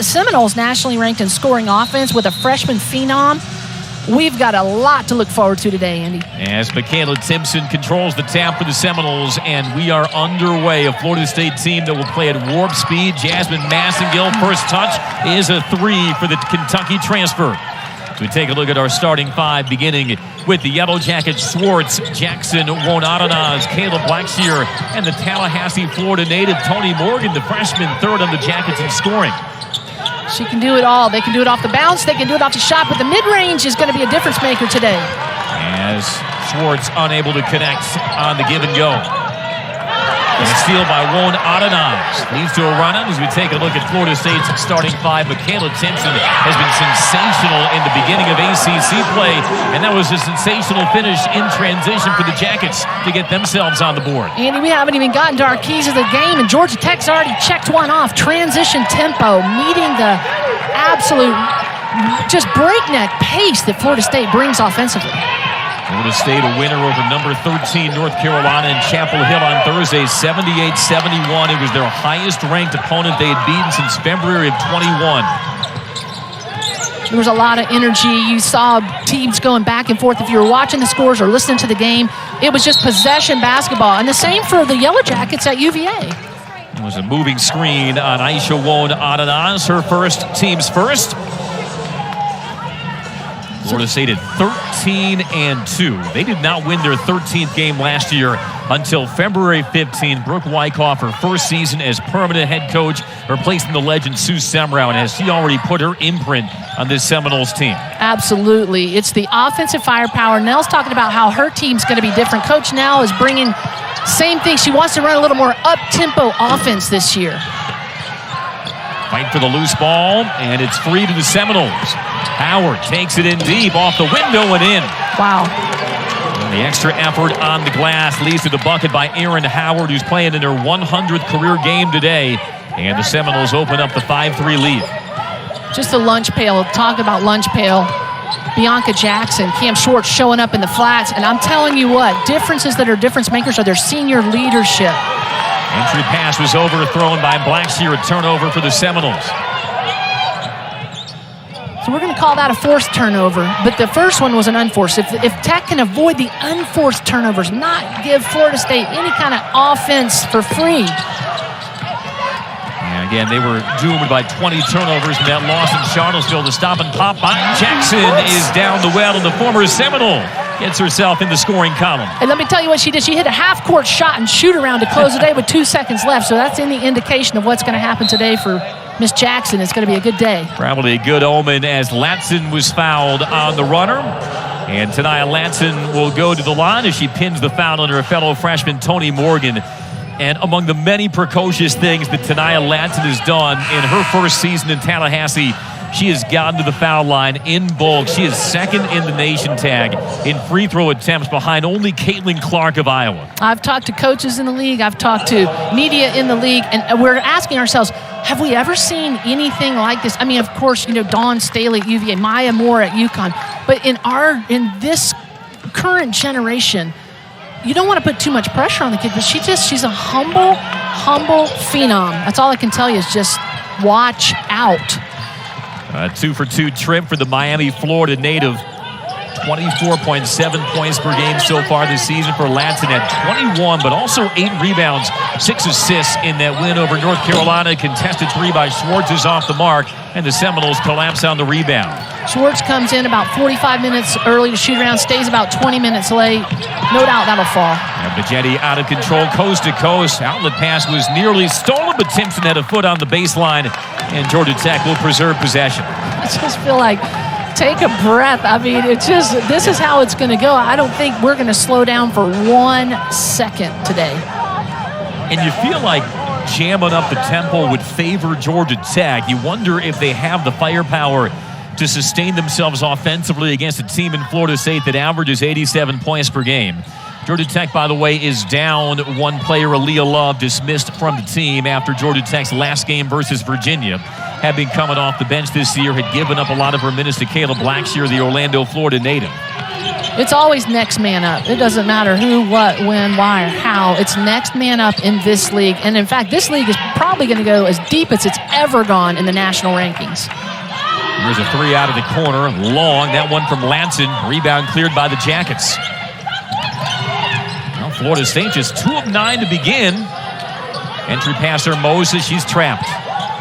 the Seminoles, nationally ranked in scoring offense with a freshman phenom. We've got a lot to look forward to today, Andy. As Makayla Timpson controls the tap for the Seminoles, and we are underway. A Florida State team that will play at warp speed. Jasmine Massengill, first touch is a 3 for the Kentucky transfer. So we take a look at our starting 5, beginning with the Yellow Jackets: Swartz, Jackson, Wonatanaz, Caleb Blackshear, and the Tallahassee, Florida native Tony Morgan, the freshman, third on the Jackets in scoring. She can do it all. They can do it off the bounce. They can do it off the shot. But the mid-range is going to be a difference maker today. As Swartz unable to connect on the give and go. And a steal by Wonatanaz leads to a run-in as we take a look at Florida State's starting 5. Makayla Timpson has been sensational in the beginning of ACC play, and that was a sensational finish in transition for the Jackets to get themselves on the board. Andy, we haven't even gotten to our keys of the game, and Georgia Tech's already checked one off. Transition tempo, meeting the absolute just breakneck pace that Florida State brings offensively. Florida State a winner over number 13 North Carolina in Chapel Hill on Thursday, 78-71. It was their highest-ranked opponent they had beaten since February of 21. There was a lot of energy. You saw teams going back and forth. If you were watching the scores or listening to the game, it was just possession basketball. And the same for the Yellow Jackets at UVA. It was a moving screen on Aisha Wonatanaz, her first, team's first. Florida State at 13-2. They did not win their 13th game last year until February 15. Brooke Wyckoff, her first season as permanent head coach, replacing the legend Sue Semrau, and has she already put her imprint on this Seminoles team? Absolutely. It's the offensive firepower. Nell's talking about how her team's going to be different. Coach Nell is bringing same thing. She wants to run a little more up-tempo offense this year. Fight for the loose ball, and it's free to the Seminoles. Howard takes it in deep, off the window and in. Wow. And the extra effort on the glass leads to the bucket by Erin Howard, who's playing in her 100th career game today. And the Seminoles open up the 5-3 lead. Just a lunch pail. Talk about lunch pail. Bianca Jackson, Cam Schwartz showing up in the flats. And I'm telling you what, differences that are difference makers are their senior leadership. Entry pass was overthrown by Blackshear, a turnover for the Seminoles. So we're going to call that a forced turnover, but the first one was an unforced. If Tech can avoid the unforced turnovers, not give Florida State any kind of offense for free. And again, they were doomed by 20 turnovers in that loss in Charlottesville. The stop and pop by Jackson is down the well, and the former Seminole gets herself in the scoring column. And let me tell you what she did. She hit a half-court shot and shoot around to close the day with 2 seconds left. So that's any indication of what's going to happen today for Miss Jackson. It's going to be a good day. Probably a good omen as Latson was fouled on the runner. And tonight Latson will go to the line as she pins the foul on her fellow freshman Tony Morgan. And among the many precocious things that Tanaya Latson has done in her first season in Tallahassee, she has gotten to the foul line in bulk. She is second in the nation tag in free throw attempts behind only Caitlin Clark of Iowa. I've talked to coaches in the league. I've talked to media in the league. And we're asking ourselves, have we ever seen anything like this? I mean, of course, you know, Dawn Staley at UVA, Maya Moore at UConn. But in this current generation, you don't want to put too much pressure on the kid, but she's a humble phenom. That's all I can tell you is just watch out. 2-for-2 trip for the Miami, Florida native. 24.7 points per game so far this season for Latson at 21, but also 8 rebounds, 6 assists in that win over North Carolina. Contested 3 by Schwartz is off the mark, and the Seminoles collapse on the rebound. Schwartz comes in about 45 minutes early to shoot around, stays about 20 minutes late. No doubt that'll fall. And Bajetti out of control, coast to coast. Outlet pass was nearly stolen, but Timpson had a foot on the baseline, and Georgia Tech will preserve possession. I just feel like, take a breath. I mean, this is how it's going to go. I don't think we're going to slow down for 1 second today. And you feel like jamming up the tempo would favor Georgia Tech. You wonder if they have the firepower to sustain themselves offensively against a team in Florida State that averages 87 points per game. Georgia Tech, by the way, is down one player. Aaliyah Love dismissed from the team after Georgia Tech's last game versus Virginia. Had been coming off the bench this year, had given up a lot of her minutes to Caleb Blackshear, the Orlando, Florida native. It's always next man up. It doesn't matter who, what, when, why, or how. It's next man up in this league. And in fact, this league is probably going to go as deep as it's ever gone in the national rankings. Here's a three out of the corner. Long. That one from Latson. Rebound cleared by the Jackets. Well, Florida State just 2 of 9 to begin. Entry passer Mosa. She's trapped.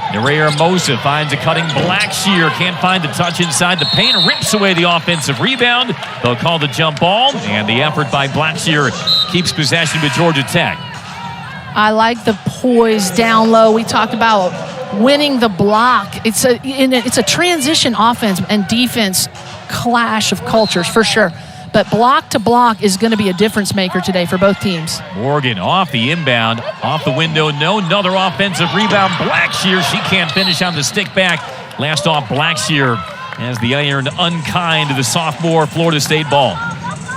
Nerea Mosa finds a cutting Blackshear. Can't find the touch inside the paint. Rips away the offensive rebound. They'll call the jump ball. And the effort by Blackshear keeps possession with Georgia Tech. I like the poise down low. We talked about winning the block. It's a transition offense and defense clash of cultures for sure. But block to block is going to be a difference maker today for both teams. Morgan off the inbound, off the window, no, another offensive rebound. Blackshear, she can't finish on the stick back. Last off Blackshear as the iron unkind to the sophomore Florida State ball.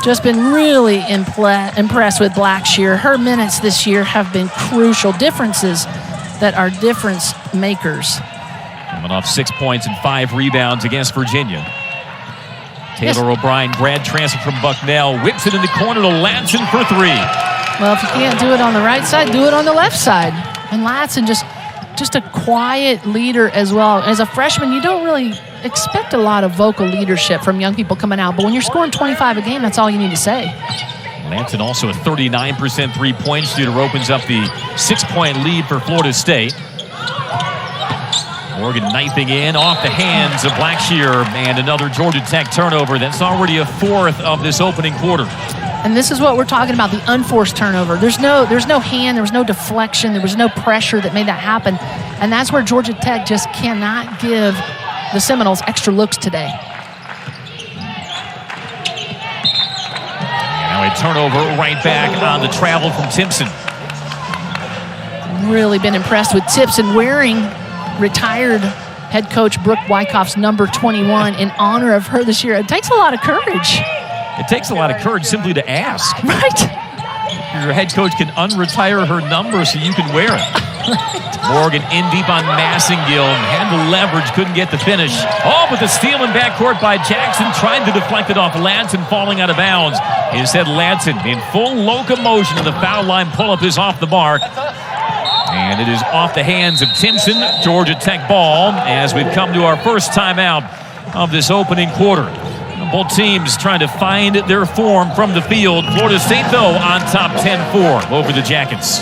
Just been really impressed with Blackshear. Her minutes this year have been crucial differences that are difference makers. Coming off 6 points and 5 rebounds against Virginia. Taylor O'Brien, grad transfer from Bucknell, whips it in the corner to Latson for 3. Well, if you can't do it on the right side, do it on the left side. And Latson just a quiet leader as well. As a freshman, you don't really expect a lot of vocal leadership from young people coming out. But when you're scoring 25 a game, that's all you need to say. Latson also a 39% three-point shooter, opens up the 6-point lead for Florida State. Morgan knifing in off the hands of Blackshear, and another Georgia Tech turnover. That's already a 4th of this opening quarter. And this is what we're talking about, the unforced turnover. There's no hand, there was no deflection, there was no pressure that made that happen. And that's where Georgia Tech just cannot give the Seminoles extra looks today. Now a turnover right back on the travel from Timpson. Really been impressed with Timpson wearing retired head coach Brooke Wyckoff's number 21 in honor of her this year. It takes a lot of courage. It takes a lot of courage simply to ask. Right. Your head coach can unretire her number so you can wear it. Morgan in deep on Massengill. Had the leverage, couldn't get the finish. Oh, but the steal in backcourt by Jackson. Tried to deflect it off Latson, falling out of bounds. Instead, Latson in full locomotion, and the foul line pull-up is off the mark. And it is off the hands of Timpson. Georgia Tech ball as we've come to our first timeout of this opening quarter. Both teams trying to find their form from the field. Florida State, though, on top 10-4 over the Jackets.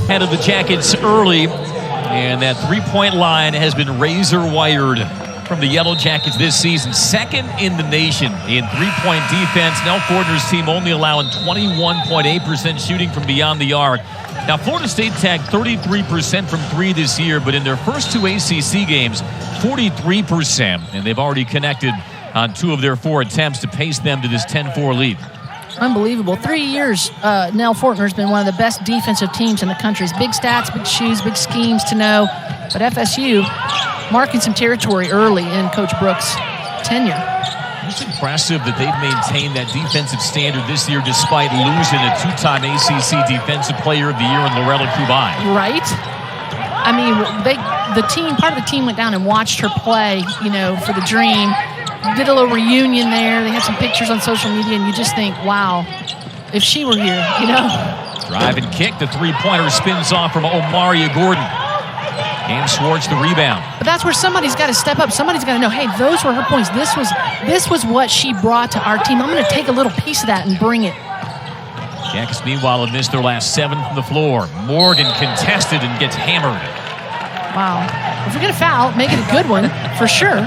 Head of the Jackets early, and that three-point line has been razor-wired from the Yellow Jackets this season. 2nd in the nation in three-point defense. Nell Fortner's team only allowing 21.8% shooting from beyond the arc. Now, Florida State tagged 33% from 3 this year, but in their first 2 ACC games, 43%. And they've already connected on 2 of their 4 attempts to pace them to this 10-4 lead. Unbelievable. 3 years, Nell Fortner's been one of the best defensive teams in the country. Big stats, big shoes, big schemes to know. But FSU marking some territory early in Coach Brooks' tenure. It's impressive that they've maintained that defensive standard this year despite losing a 2-time ACC Defensive Player of the Year in Loretta Kubai. Right? I mean, part of the team went down and watched her play, for the Dream. Did a little reunion there. They had some pictures on social media, and you just think, wow, if she were here, Drive and kick. The three-pointer spins off from Omaria Gordon. Cam Schwartz the rebound. But that's where somebody's got to step up. Somebody's got to know, hey, those were her points. This was what she brought to our team. I'm going to take a little piece of that and bring it. Jackets, meanwhile, have missed their last 7 from the floor. Morgan contested and gets hammered. Wow. If we're going to foul, make it a good one, for sure.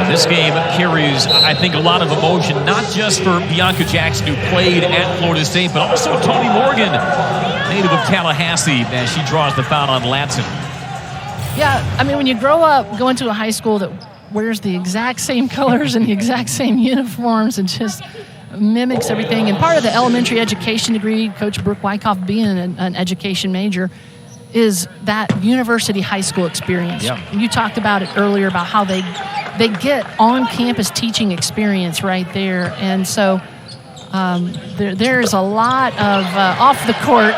This game carries, I think, a lot of emotion, not just for Bianca Jackson, who played at Florida State, but also Tony Morgan, native of Tallahassee, as she draws the foul on Latson. Yeah, I mean, when you grow up going to a high school that wears the exact same colors and the exact same uniforms and just mimics everything, and part of the elementary education degree, Coach Brooke Wyckoff being an education major, is that university high school experience. Yeah. You talked about it earlier about how they get on-campus teaching experience right there. And so there's a lot of off-the-court,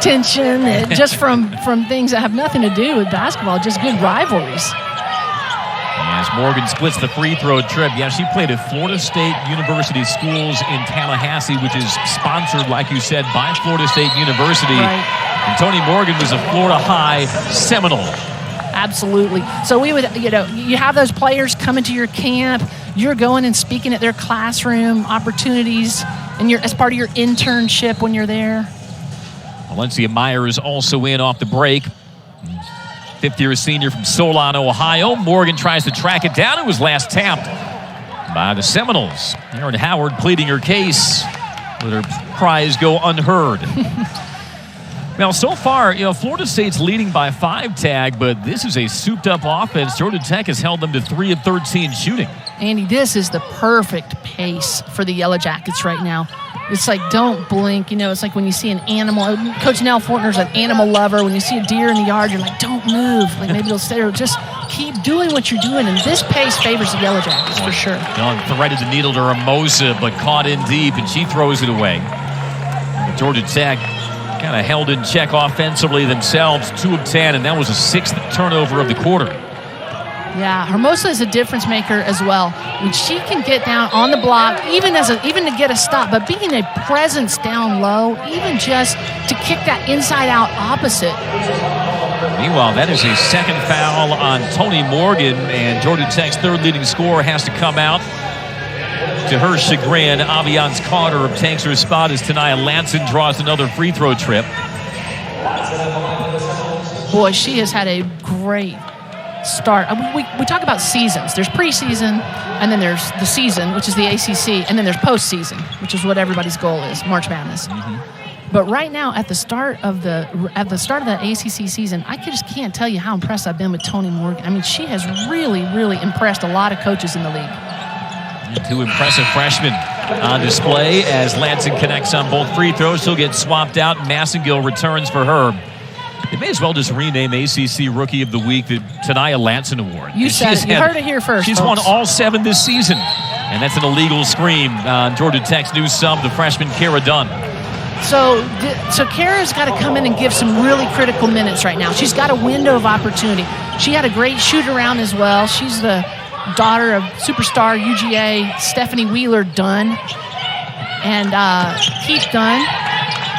tension just from things that have nothing to do with basketball, just good rivalries. As Morgan splits the free throw trip. Yeah, she played at Florida State University Schools in Tallahassee, which is sponsored, like you said, by Florida State University. Right. And Toni Morgan was a Florida High Seminole. Absolutely. So we would, you have those players coming to your camp. You're going and speaking at their classroom opportunities, and as part of your internship when you're there. Valencia Myers also in off the break. Fifth-year senior from Solon, Ohio. Morgan tries to track it down. It was last tapped by the Seminoles. Erin Howard pleading her case. Let her cries go unheard. Now, so far, Florida State's leading by 5 tag, but this is a souped-up offense. Georgia Tech has held them to 3 of 13 shooting. Andy, this is the perfect pace for the Yellow Jackets right now. It's like, don't blink. It's like when you see an animal. Coach Nell Fortner's an animal lover. When you see a deer in the yard, you're like, don't move. Like maybe it'll stay. Or just keep doing what you're doing. And this pace favors the Yellow Jackets for sure. Threaded the needle to Hermosa, but caught in deep, and she throws it away. Georgia Tech kind of held in check offensively themselves, 2 of 10, and that was a 6th turnover of the quarter. Yeah, Hermosa is a difference maker as well. When she can get down on the block, even to get a stop, but being a presence down low, even just to kick that inside out opposite. Meanwhile, that is a second foul on Toni Morgan, and Georgia Tech's 3rd leading scorer has to come out. To her chagrin, Aviance Carter obtains her spot as Tania Latson draws another free throw trip. Boy, she has had a great start. We talk about seasons. There's preseason, and then there's the season, which is the ACC, and then there's postseason, which is what everybody's goal is, March Madness. Mm-hmm. But right now, at the start of the ACC season, I just can't tell you how impressed I've been with Toni Morgan. I mean, she has really, really impressed a lot of coaches in the league. 2 impressive freshmen on display as Latson connects on both free throws. She'll get swapped out. Massengill returns for her. They may as well just rename ACC Rookie of the Week the Tania Latson Award. You said it. You heard it here first. She's won all 7 this season. And that's an illegal scream on Georgia Tech's new sub, the freshman Kara Dunn. So Kara's got to come in and give some really critical minutes right now. She's got a window of opportunity. She had a great shoot-around as well. She's the daughter of superstar UGA Stephanie Wheeler Dunn and Keith Dunn.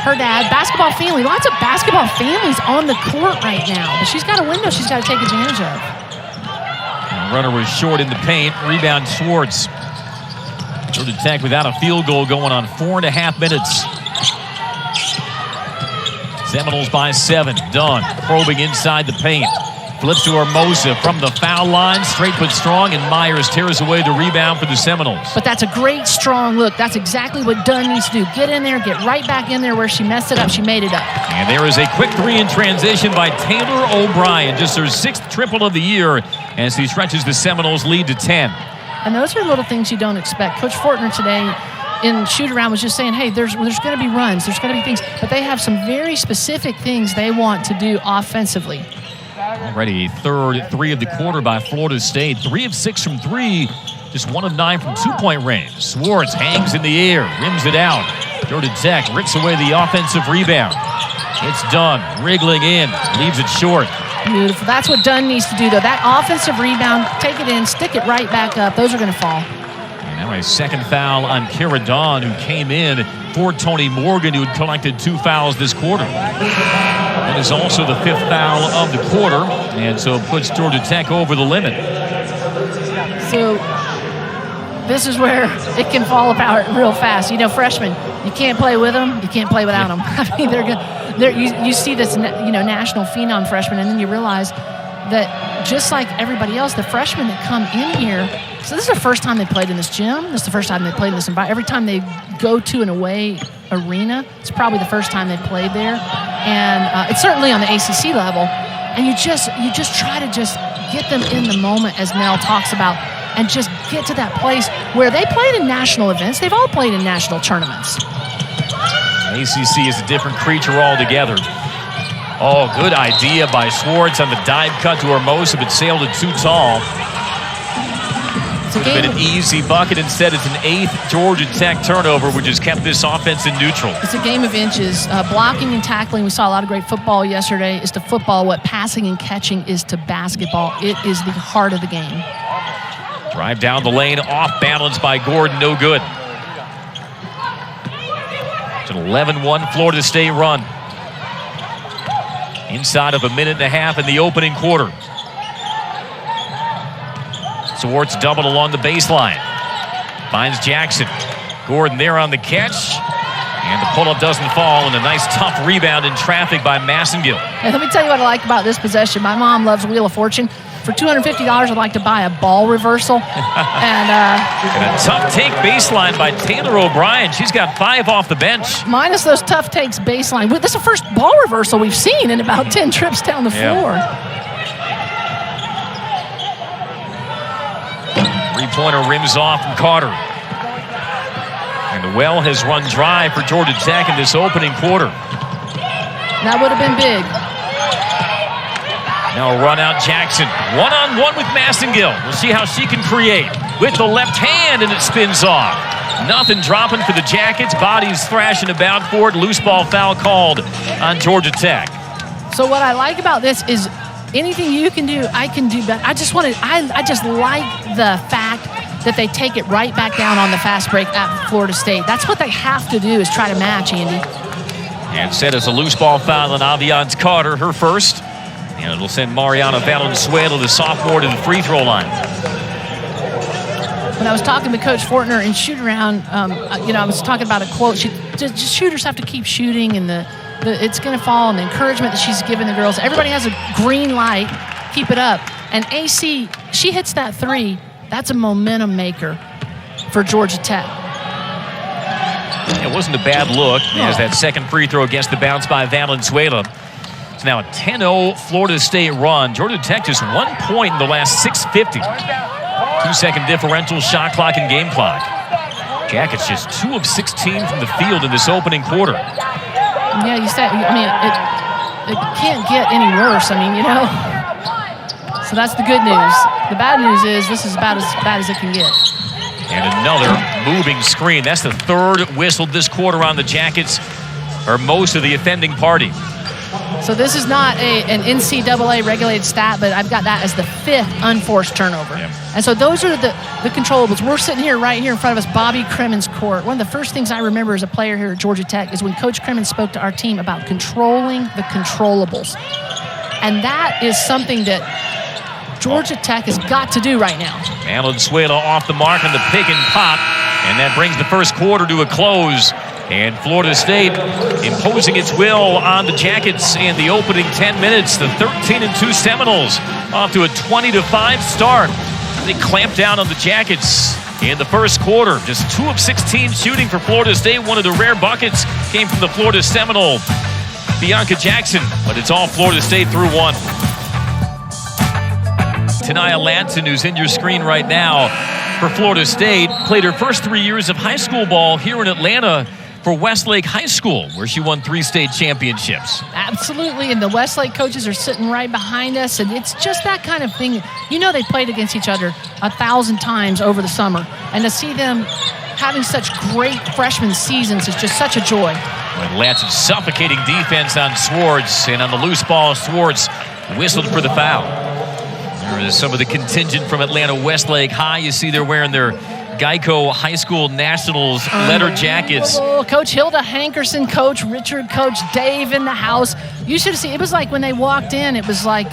Her dad, basketball family. Lots of basketball families on the court right now. But she's got a window she's got to take advantage of. The runner was short in the paint. Rebound Schwartz. Georgia Tech without a field goal going on 4.5 minutes. Seminoles by 7. Dunn probing inside the paint. Flips to Hermosa from the foul line. Straight but strong, and Myers tears away the rebound for the Seminoles. But that's a great, strong look. That's exactly what Dunn needs to do. Get in there, get right back in there where she messed it up. She made it up. And there is a quick 3 in transition by Taylor O'Brien. Just her 6th triple of the year as he stretches the Seminoles' lead to 10. And those are little things you don't expect. Coach Fortner today in shoot-around was just saying, hey, there's going to be runs. There's going to be things. But they have some very specific things they want to do offensively. Already 3rd of the quarter by Florida State. 3 of 6 from 3. Just 1 of 9 from 2-point range. Schwartz hangs in the air, rims it out. Georgia Tech rips away the offensive rebound. It's Dunn, wriggling in, leaves it short. Beautiful. That's what Dunn needs to do, though. That offensive rebound, take it in, stick it right back up. Those are going to fall. And now a second foul on Kara Dunn, who came in for Toni Morgan, who had collected 2 fouls this quarter. That is also the 5th foul of the quarter, and so it puts Georgia Tech over the limit. So this is where it can fall apart real fast. Freshmen, you can't play with them, you can't play without them. I mean, they're good. You see this, national phenom freshman, and then you realize that just like everybody else, the freshmen that come in here, so this is the first time they played in this gym. This is the first time they played in this environment. Every time they go to an away arena, it's probably the first time they've played there. And it's certainly on the ACC level. And you just try to just get them in the moment, as Nell talks about, and just get to that place where they played in national events. They've all played in national tournaments. ACC is a different creature altogether. Oh, good idea by Schwartz on the dive cut to Hermosa, but sailed it too tall. Would have been an easy bucket. Instead, it's an 8th Georgia Tech turnover, which has kept this offense in neutral. It's a game of inches. Blocking and tackling, we saw a lot of great football yesterday, is to football what passing and catching is to basketball. It is the heart of the game. Drive down the lane, off balance by Gordon, no good. It's an 11-1 Florida State run. Inside of a minute and a half in the opening quarter. Swartz doubled along the baseline. Finds Jackson. Gordon there on the catch. And the pull-up doesn't fall, and a nice tough rebound in traffic by Massengill. And let me tell you what I like about this possession. My mom loves Wheel of Fortune. For $250, I'd like to buy a ball reversal. and a tough take baseline by Taylor O'Brien. She's got 5 off the bench. Minus those tough takes baseline. This is the first ball reversal we've seen in about 10 trips down the floor. Three-pointer rims off from Carter. And the well has run dry for Georgia Tech in this opening quarter. That would have been big. Now run out Jackson. One-on-one with Massengill. We'll see how she can create. With the left hand, and it spins off. Nothing dropping for the Jackets. Bodies thrashing about for it. Loose ball foul called on Georgia Tech. So what I like about this is anything you can do, I can do better. I just like the fact that they take it right back down on the fast break at Florida State. That's what they have to do, is try to match, Andy. And set as a loose ball foul on Aviance Carter, her first. And it'll send Mariana Valenzuela, the sophomore, to the free throw line. When I was talking with Coach Fortner in shoot-around, I was talking about a quote. Shooters have to keep shooting, and it's going to fall, and the encouragement that she's giving the girls. Everybody has a green light. Keep it up. And AC, she hits that three. That's a momentum maker for Georgia Tech. It wasn't a bad look. As that second free throw against the bounce by Valenzuela. It's now a 10-0 Florida State run. Georgia Tech just 1 point in the last 6:50. 2-second differential, shot clock, and game clock. Jackets just 2 of 16 from the field in this opening quarter. Yeah, you said, it can't get any worse. So that's the good news. The bad news is this is about as bad as it can get. And another moving screen. That's the third whistle this quarter on the Jackets, or most of the offending party. So this is not an NCAA regulated stat, but I've got that as the 5th unforced turnover. Yep. And so those are the controllables. We're sitting here right here in front of us, Bobby Cremen's court. One of the first things I remember as a player here at Georgia Tech is when Coach Cremen spoke to our team about controlling the controllables. And that is something that Georgia Tech has got to do right now. Valenzuela off the mark on the pick and pop, and that brings the first quarter to a close. And Florida State imposing its will on the Jackets in the opening 10 minutes. The 13-2 Seminoles off to a 20-5 start. They clamped down on the Jackets in the first quarter. Just 2 of 16 shooting for Florida State. One of the rare buckets came from the Florida Seminole, Bianca Jackson. But it's all Florida State through one. Tenaya Latson, who's in your screen right now for Florida State, played her first 3 years of high school ball here in Atlanta for Westlake High School, where she won 3 state championships. Absolutely, and the Westlake coaches are sitting right behind us, and it's just that kind of thing. They played against each other 1,000 times over the summer, and to see them having such great freshman seasons is just such a joy. When Latson's suffocating defense on Swartz, and on the loose ball, Swartz whistled for the foul. There is some of the contingent from Atlanta Westlake High. You see they're wearing their Geico High School Nationals leather jackets. Coach Hilda Hankerson, Coach Richard, Coach Dave in the house. You should have seen. It was like when they walked in. It was like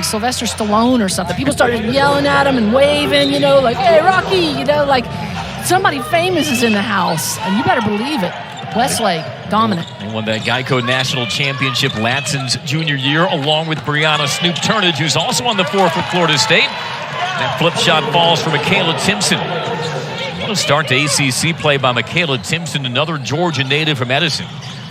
Sylvester Stallone or something. People started yelling at him and waving. Like, "Hey, Rocky!" Like somebody famous is in the house, and you better believe it. Westlake dominant. They won that Geico National Championship Latson's junior year, along with Brianna Turnage, who's also on the floor for Florida State. That flip shot falls for Makayla Timpson. What a start to ACC play by Makayla Timpson, another Georgia native from Edison.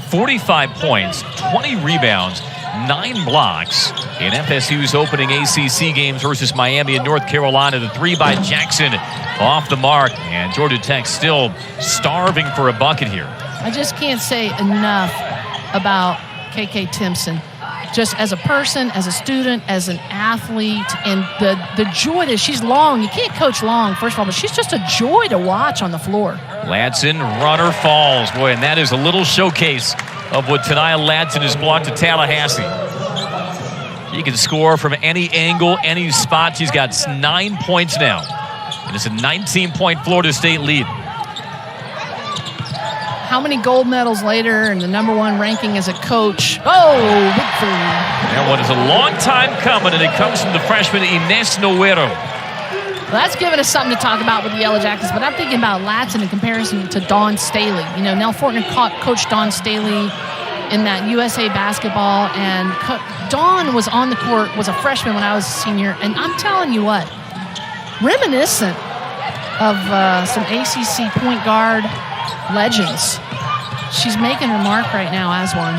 45 points, 20 rebounds, 9 blocks in FSU's opening ACC games versus Miami and North Carolina. The 3 by Jackson off the mark, and Georgia Tech still starving for a bucket here. I just can't say enough about KK Timpson. Just as a person, as a student, as an athlete, and the joy that she's long. You can't coach long, first of all, but she's just a joy to watch on the floor. Latson, runner falls. Boy, and that is a little showcase of what Tenaya Latson has brought to Tallahassee. She can score from any angle, any spot. She's got 9 points now. And it's a 19-point Florida State lead. How many gold medals later and the #1 ranking as a coach? Oh, victory. That one is a long time coming, and it comes from the freshman Ines Noguero. Well, that's given us something to talk about with the Yellow Jackets, but I'm thinking about Latson in comparison to Dawn Staley. You know, Nell Fortner coached Dawn Staley in that USA basketball, and Dawn was on the court, was a freshman when I was a senior, and I'm telling you what, reminiscent of some ACC point guard legends. She's making her mark right now as one.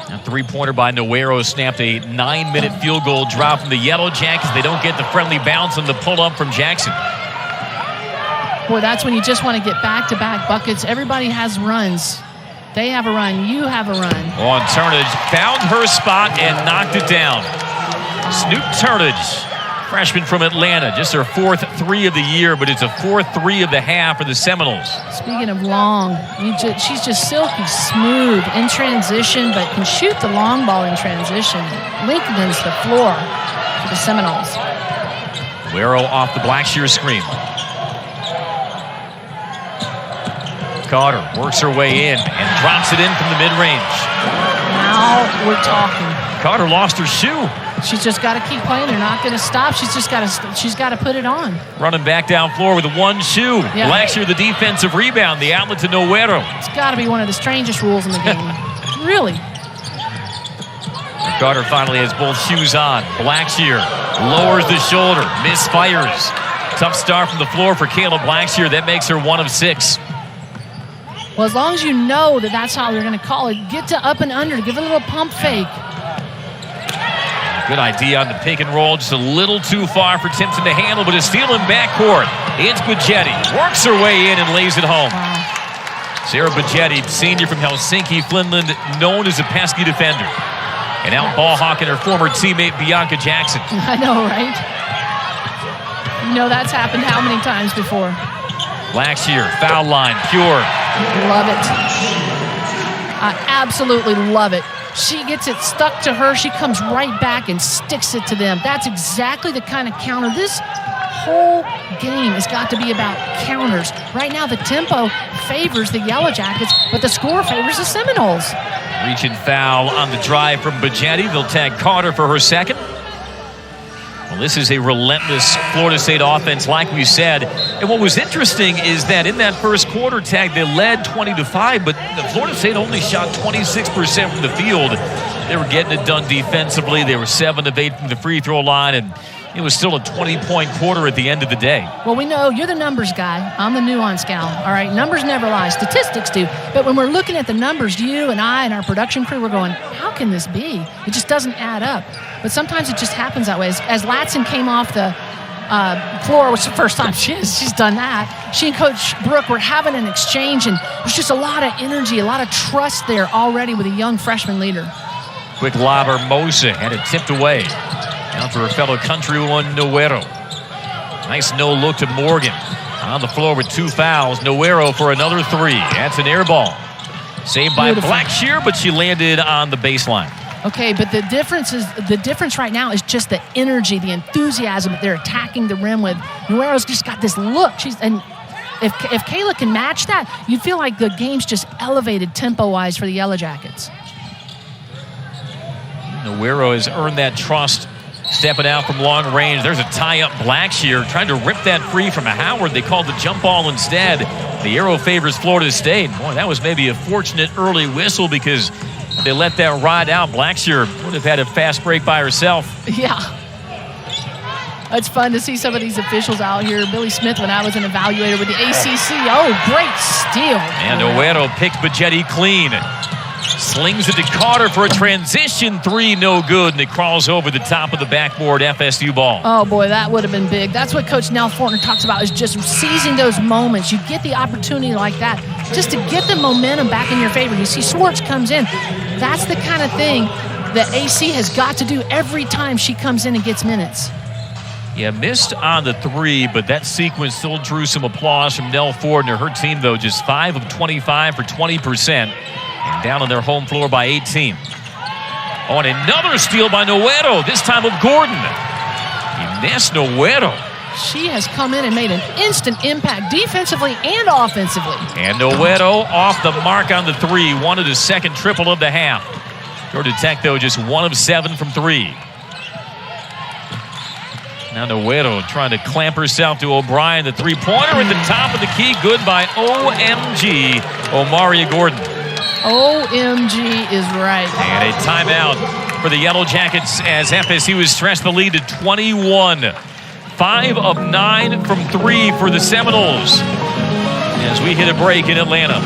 A three-pointer by Noguero snapped a 9-minute field goal drop from the Yellow Jackets. They don't get the friendly bounce on the pull-up from Jackson. Boy, that's when you just want to get back-to-back buckets. Everybody has runs. They have a run. You have a run. On Turnage, found her spot and knocked it down. Snoop Turnage, freshman from Atlanta, just her 4th 3 of the year, but it's a 4th 3 of the half for the Seminoles. Speaking of long, she's just silky smooth in transition, but can shoot the long ball in transition. Lengthens the floor for the Seminoles. Noguero off the Blackshear screen. Carter works her way in and drops it in from the mid-range. Now we're talking. Carter lost her shoe. She's just got to keep playing. They're not going to stop. She's got to put it on. Running back down floor with one shoe. Yeah. Blackshear the defensive rebound. The outlet to Noguero. It's got to be one of the strangest rules in the game. Really. Carter finally has both shoes on. Blackshear lowers the shoulder. Misfires. Tough start from the floor for Kayla Blackshear. That makes her 1 of 6. Well, as long as you know that that's how they're going to call it, get to up and under. Give it a little pump fake. Good idea on the pick and roll. Just a little too far for Timpson to handle, but a steal in backcourt. It's Bajetti. Works her way in and lays it home. Wow. Sarah Bajetti, senior from Helsinki, Finland, known as a pesky defender. And out ball hawking her former teammate, Bianca Jackson. I know, right? You know that's happened how many times before? Blackshear, foul line, pure. Love it. I absolutely love it. She gets it stuck to her. She comes right back and sticks it to them. That's exactly the kind of counter. This whole game has got to be about counters. Right now, the tempo favors the Yellow Jackets, but the score favors the Seminoles. Reaching foul on the drive from Bajetti. They'll tag Carter for her second. Well, this is a relentless Florida State offense, like we said. And what was interesting is that in that first quarter tag, they led 20-5, but Florida State only shot 26% from the field. They were getting it done defensively. They were 7 of 8 from the free throw line, and it was still a 20-point quarter at the end of the day. Well, we know you're the numbers guy. I'm the nuance gal. All right, numbers never lie. Statistics do. But when we're looking at the numbers, you and I and our production crew, we're going, how can this be? It just doesn't add up. But sometimes it just happens that way. As Latson came off the floor, which is the first time she's done that, she and Coach Brooke were having an exchange, and there's just a lot of energy, a lot of trust there already with a young freshman leader. Quick lobber, Mosa had it tipped away. Down to her fellow countrywoman, Noguero. Nice no-look to Morgan. On the floor with 2 fouls. Noguero for another 3. That's an air ball. Saved by Blackshear, but she landed on the baseline. Okay, but the difference right now is just the energy, the enthusiasm that they're attacking the rim with. Noguero's just got this look. And if Kayla can match that, you feel like the game's just elevated tempo-wise for the Yellow Jackets. Noguero has earned that trust. Stepping out from long range. There's a tie-up Blackshear trying to rip that free from a Howard. They called the jump ball instead. The arrow favors Florida State. Boy, that was maybe a fortunate early whistle because if they let that ride out, Blackshear would have had a fast break by herself. Yeah. It's fun to see some of these officials out here. Billy Smith, when I was an evaluator with the ACC. Oh, great steal. And Noguero picks Bajetti clean. Slings it to Carter for a transition 3, no good, and it crawls over the top of the backboard, FSU ball. Oh, boy, that would have been big. That's what Coach Nell Fortner talks about, is just seizing those moments. You get the opportunity like that just to get the momentum back in your favor. You see Swartz comes in. That's the kind of thing that AC has got to do every time she comes in and gets minutes. Yeah, missed on the 3, but that sequence still drew some applause from Nell Fortner. Her team, though, just 5 of 25 for 20%. And down on their home floor by 18. Oh, and another steal by Noguero, this time of Gordon. Ines Noguero. She has come in and made an instant impact defensively and offensively. And Noguero off the mark on the three. Wanted his second triple of the half. Georgia Tech, though, just 1 of 7 from 3. Now Noguero trying to clamp herself to O'Brien. The three-pointer at the top of the key. Good by OMG, Omaria Gordon. OMG is right. And a timeout for the Yellow Jackets as FSU has stretched the lead to 21. 5 of 9 from 3 for the Seminoles as we hit a break in Atlanta.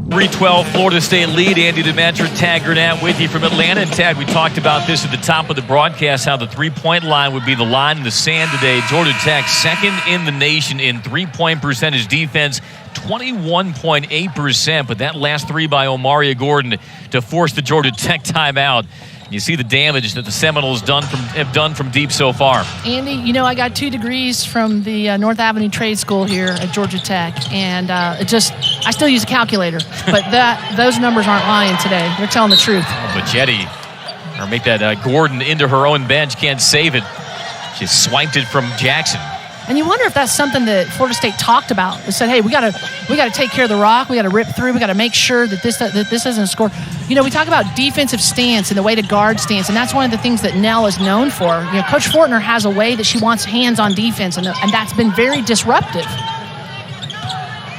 .312 Florida State lead. Andy DeMatra, Tad Gurnett with you from Atlanta. And Tad, we talked about this at the top of the broadcast, how the three-point line would be the line in the sand today. Georgia Tech second in the nation in three-point percentage defense, 21.8%. But that last three by Omaria Gordon to force the Georgia Tech timeout. You see the damage that the Seminoles have done from deep so far. Andy, you know, I got 2 degrees from the North Avenue Trade School here at Georgia Tech, and I still use a calculator, but those numbers aren't lying today. They're telling the truth. Oh, but Jetty, or make that Gordon into her own bench, can't save it. She swiped it from Jackson. And you wonder if that's something that Florida State talked about. They said, hey, we got to take care of the rock. We got to rip through. We got to make sure that this doesn't score. You know, we talk about defensive stance and the way to guard stance, and that's one of the things that Nell is known for. You know, Coach Fortner has a way that she wants hands on defense, and that's been very disruptive.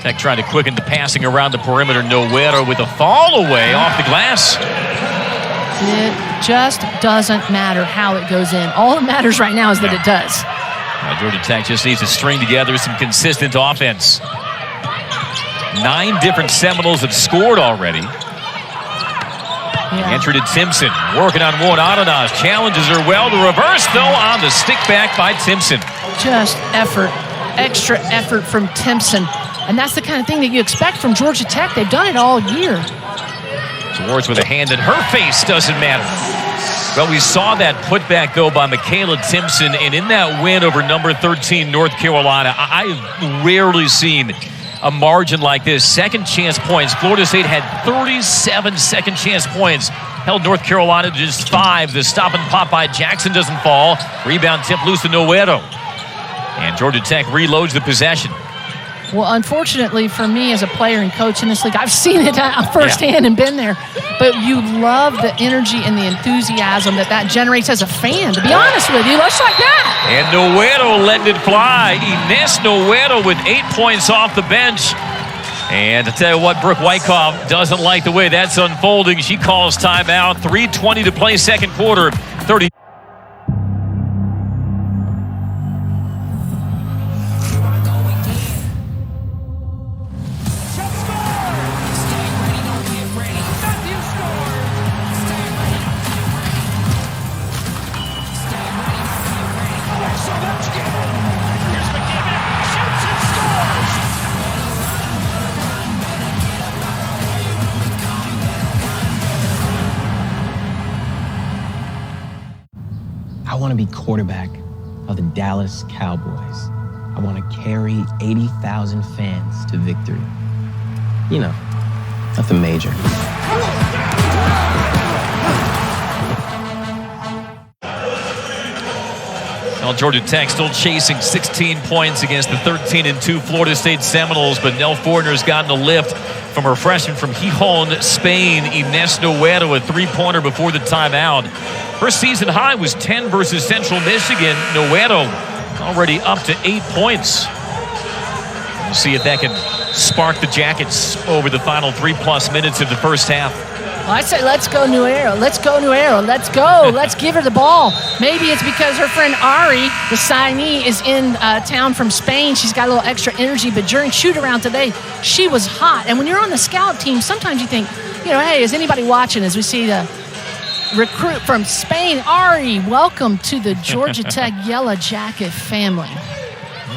Tech trying to quicken the passing around the perimeter. Noguero with a fall away off the glass. It just doesn't matter how it goes in. All that matters right now is that it does. Georgia Tech just needs to string together some consistent offense. 9 different Seminoles have scored already. Yeah. Entry to Timpson, working on one. Ananas challenges her well. The reverse, though, on the stick back by Timpson. Just effort, extra effort from Timpson. And that's the kind of thing that you expect from Georgia Tech. They've done it all year. George with a hand in her face, doesn't matter. Well, we saw that putback, though, by Makayla Timpson, and in that win over number 13 North Carolina, I've rarely seen a margin like this. Second chance points. Florida State had 37 second chance points. Held North Carolina to just 5. The stop and pop by Jackson doesn't fall. Rebound tip loose to Noguero. And Georgia Tech reloads the possession. Well, unfortunately for me as a player and coach in this league, I've seen it firsthand and been there. But you love the energy and the enthusiasm that generates as a fan, to be honest with you. Let's like that. And Noguero letting it fly. Ines Noguero with 8 points off the bench. And to tell you what, Brooke Wyckoff doesn't like the way that's unfolding. She calls timeout. 3:20 to play second quarter. 30. I want to be quarterback of the Dallas Cowboys. I want to carry 80,000 fans to victory. You know, nothing major. Well, Georgia Tech still chasing 16 points against the 13-2 Florida State Seminoles, but Nell Fortner's gotten a lift from her freshman from Gijón, Spain, Ines Noguero, a three-pointer before the timeout. Her season high was 10 versus Central Michigan. Noguero already up to 8 points. We'll see if that can spark the Jackets over the final 3+ minutes of the first half. Well, I say let's go Noguero. Let's go Noguero. Let's go. Let's give her the ball. Maybe it's because her friend Ari, the signee, is in town from Spain. She's got a little extra energy, but during shoot-around today, she was hot. And when you're on the scout team, sometimes you think, you know, hey, is anybody watching as we see the recruit from Spain, Ari? Welcome to the Georgia Tech Yellow Jacket family.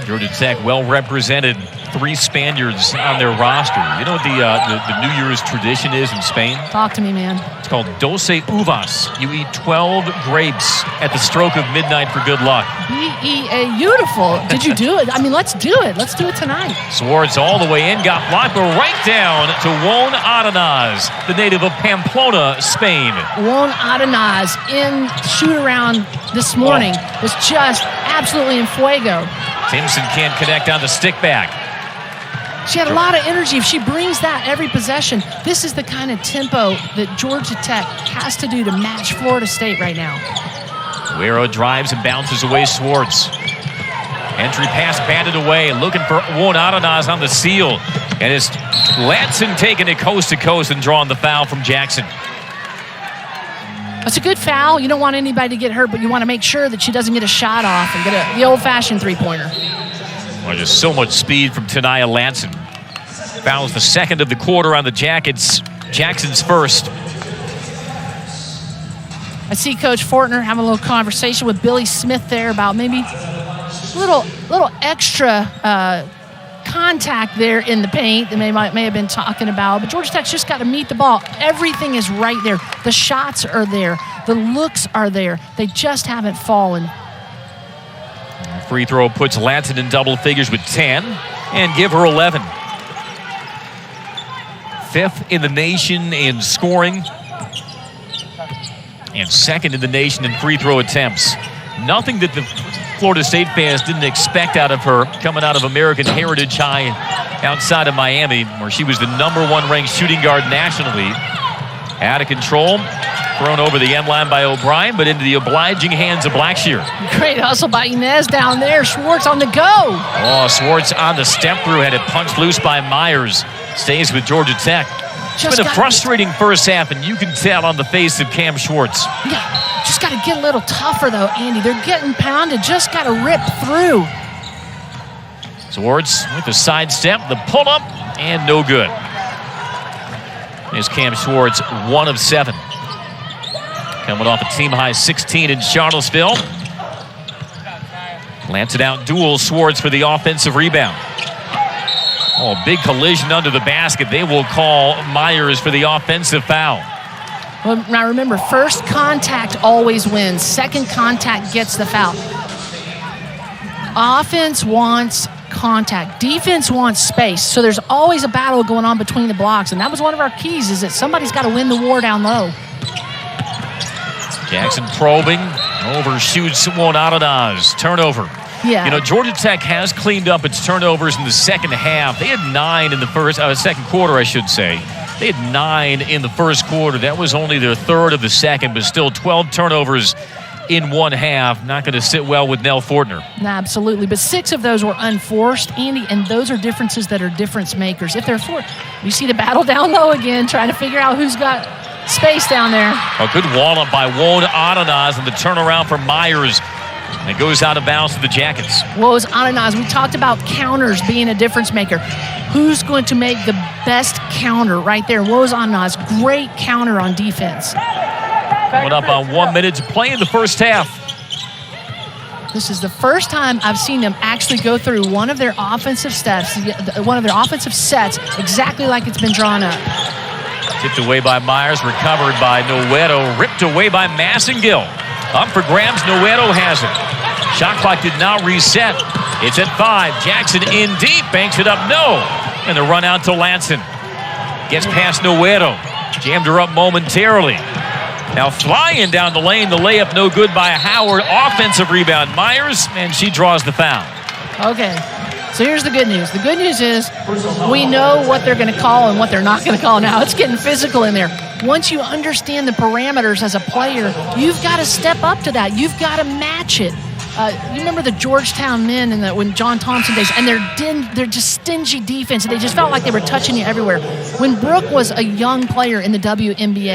Georgia Tech well represented 3 Spaniards on their roster. You know what the New Year's tradition is in Spain? Talk to me, man. It's called 12 uvas. You eat 12 grapes at the stroke of midnight for good luck. Beautiful. Did you do it? I mean, let's do it. Let's do it tonight. Swartz all the way in, got blocked, but right down to Juan Arenaz, the native of Pamplona, Spain. Juan Arenaz in shoot-around this morning was just absolutely in fuego. Timpson can't connect on the stick back. She had a lot of energy. If she brings that every possession, this is the kind of tempo that Georgia Tech has to do to match Florida State right now. Noguero drives and bounces away Swartz. Entry pass batted away, looking for Juan Arenaz on the seal. And it's Latson taking it coast to coast and drawing the foul from Jackson. It's a good foul. You don't want anybody to get hurt, but you want to make sure that she doesn't get a shot off and get the old-fashioned three-pointer. Well, just so much speed from Tanaya Latson. Fouls the second of the quarter on the Jackets. Jackson's first. I see Coach Fortner having a little conversation with Billy Smith there about maybe a little extra contact there in the paint that may have been talking about. But Georgia Tech's just got to meet the ball. Everything is right there. The shots are there. The looks are there. They just haven't fallen. Free throw puts Latson in double figures with 10 and give her 11. 5th in the nation in scoring and 2nd in the nation in free throw attempts. Nothing that the Florida State fans didn't expect out of her coming out of American Heritage High outside of Miami, where she was the #1 ranked shooting guard nationally. Out of control, thrown over the end line by O'Brien, but into the obliging hands of Blackshear. Great hustle by Ines down there. Swartz on the go. Oh, Swartz on the step through, had it punched loose by Myers. Stays with Georgia Tech. It's been a frustrating first half, and you can tell on the face of Cam Schwartz. Yeah, just got to get a little tougher, though, Andy. They're getting pounded. Just got to rip through. Swartz with the sidestep, the pull-up, and no good. Is Cam Schwartz 1 of 7. Coming off a team-high 16 in Charlottesville. Lanced it out duel Swartz for the offensive rebound. Oh, big collision under the basket. They will call Myers for the offensive foul. Well, now remember, first contact always wins. Second contact gets the foul. Offense wants contact. Defense wants space. So there's always a battle going on between the blocks. And that was one of our keys, is that somebody's got to win the war down low. Jackson probing. Overshoots Juan Arenaz. Turnover. Yeah. You know, Georgia Tech has cleaned up its turnovers in the second half. They had 9 in the second quarter, I should say. They had 9 in the first quarter. That was only their 3rd of the second, but still 12 turnovers in one half. Not going to sit well with Nell Fortner. Absolutely, but 6 of those were unforced, Andy, and those are differences that are difference makers. If they're forced, you see the battle down low again, trying to figure out who's got space down there. A good wall-up by Juan Arenaz and the turnaround for Myers. And it goes out of bounds to the Jackets. Woes Arenaz, we talked about counters being a difference maker. Who's going to make the best counter right there? Woes Arenaz, great counter on defense. Coming up on 1 minute to play in the first half. This is the first time I've seen them actually go through one of their offensive sets exactly like it's been drawn up. Tipped away by Myers, recovered by Noguero, ripped away by Massengill. Up for grabs, Noguero has it. Shot clock did not reset. It's at 5. Jackson in deep, banks it up, no. And the run out to Latson. Gets past Noguero, jammed her up momentarily. Now flying down the lane, the layup no good by Howard. Offensive rebound, Myers, and she draws the foul. Okay, so here's the good news. The good news is we know what they're going to call and what they're not going to call now. It's getting physical in there. Once you understand the parameters as a player, you've got to step up to that. You've got to match it. You remember the Georgetown men when John Thompson days, and they're just stingy defense. They just felt like they were touching you everywhere. When Brooke was a young player in the WNBA,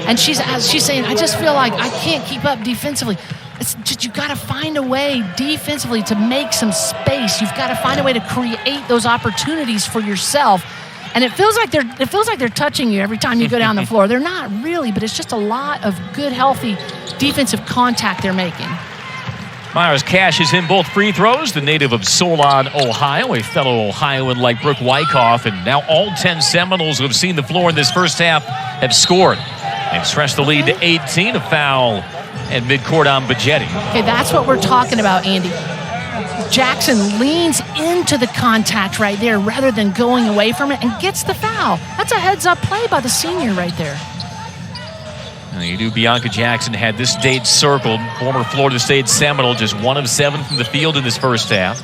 and she's saying, I just feel like I can't keep up defensively. It's just, you got to find a way defensively to make some space. You've got to find a way to create those opportunities for yourself. And it feels like they're touching you every time you go down the floor. They're not really, but it's just a lot of good, healthy defensive contact they're making. Myers cashes in both free throws. The native of Solon, Ohio, a fellow Ohioan like Brooke Wyckoff. And now all 10 Seminoles who have seen the floor in this first half have scored. They've stretched the lead to 18. A foul at midcourt on Bajetti. Okay, that's what we're talking about, Andy. Jackson leans into the contact right there rather than going away from it and gets the foul. That's a heads-up play by the senior right there. And you knew Bianca Jackson had this date circled. Former Florida State Seminole, just 1 of 7 from the field in this first half.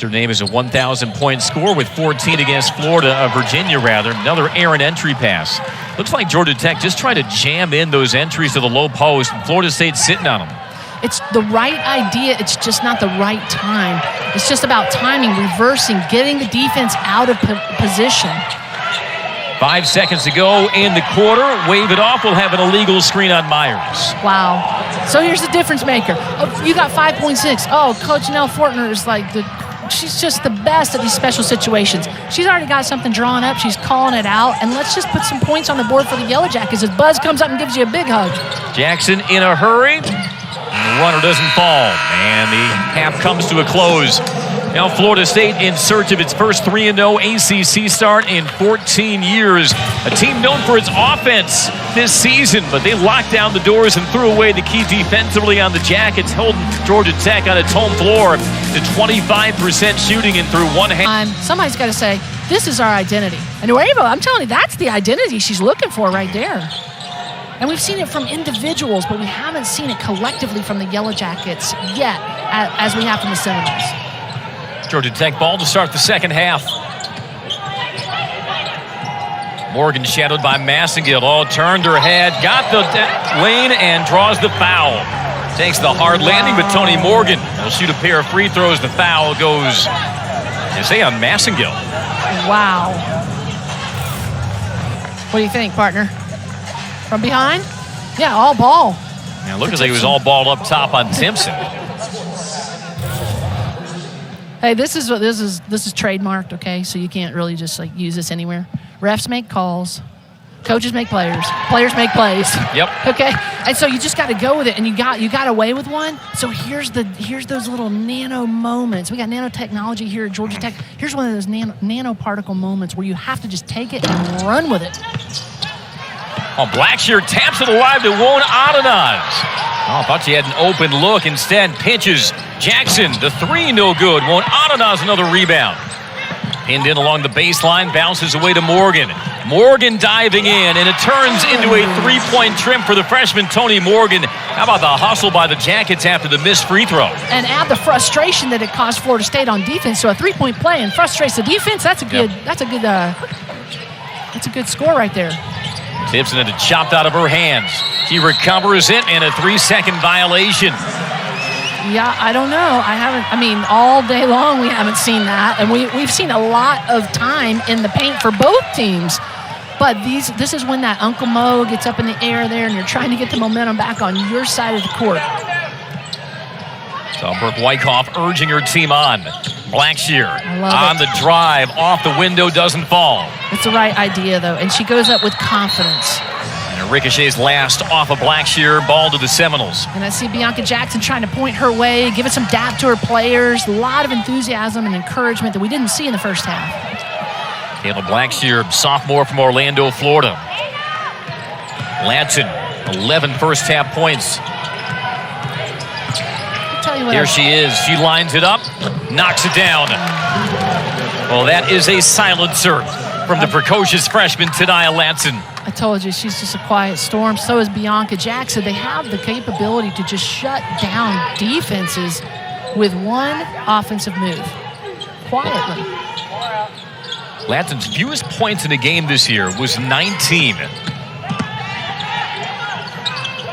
Her name is a 1,000-point score with 14 against Virginia. Another errant entry pass. Looks like Georgia Tech just tried to jam in those entries to the low post. Florida State sitting on them. It's the right idea. It's just not the right time. It's just about timing, reversing, getting the defense out of position. 5 seconds to go in the quarter. Wave it off. We'll have an illegal screen on Myers. Wow. So here's the difference maker. Oh, you got 5.6. Oh, Coach Nell Fortner is like she's just the best at these special situations. She's already got something drawn up. She's calling it out. And let's just put some points on the board for the Yellow Jackets as Buzz comes up and gives you a big hug. Jackson in a hurry. And the runner doesn't fall. And the half comes to a close. Now Florida State in search of its first 3-0 ACC start in 14 years. A team known for its offense this season, but they locked down the doors and threw away the key defensively on the Jackets, holding Georgia Tech on its home floor to 25% shooting and through one half. Somebody's got to say, this is our identity. And Nuevo, I'm telling you, that's the identity she's looking for right there. And we've seen it from individuals, but we haven't seen it collectively from the Yellow Jackets yet, as we have from the Seminoles. Georgia Tech ball to start the second half. Morgan shadowed by Massengill. Turned her head, got the lane, and draws the foul. Takes the hard landing, but Tony Morgan will shoot a pair of free throws. The foul goes, on Massengill. Wow. What do you think, partner? From behind? Yeah, all ball. Yeah, looked like he was all balled up top on Timpson. Hey, this is trademarked, okay? So you can't really just use this anywhere. Refs make calls, coaches make players make plays. Yep. Okay, and so you just got to go with it, and you got away with one. So here's those little nano moments. We got nanotechnology here at Georgia Tech. Here's one of those nanoparticle moments where you have to just take it and run with it. Blackshear taps it alive to Won Adanaz. I thought she had an open look. Instead, pitches Jackson. The 3 no good. Won Adanaz another rebound. Pinned in along the baseline, bounces away to Morgan. Morgan diving in, and it turns into a 3-point trim for the freshman Tony Morgan. How about the hustle by the Jackets after the missed free throw? And add the frustration that it cost Florida State on defense. So a 3-point play and frustrates the defense. That's a good score right there. Timpson had it chopped out of her hands. She recovers it, and a 3-second violation. Yeah, I don't know. All day long we haven't seen that. And we've seen a lot of time in the paint for both teams. But this is when that Uncle Mo gets up in the air there, and you're trying to get the momentum back on your side of the court. So Brooke Wyckoff urging her team on. Blackshear on the drive, off the window, doesn't fall. It's the right idea, though, and she goes up with confidence. And ricochets last off of Blackshear, ball to the Seminoles. And I see Bianca Jackson trying to point her way, giving some dap to her players, a lot of enthusiasm and encouragement that we didn't see in the first half. Kayla Blackshear, sophomore from Orlando, Florida. Latson, 11 first-half points. Here she is. She lines it up, knocks it down. Well, that is a silencer from the precocious freshman, Tania Latson. I told you, she's just a quiet storm. So is Bianca Jackson. They have the capability to just shut down defenses with one offensive move, quietly. Latson's fewest points in a game this year was 19.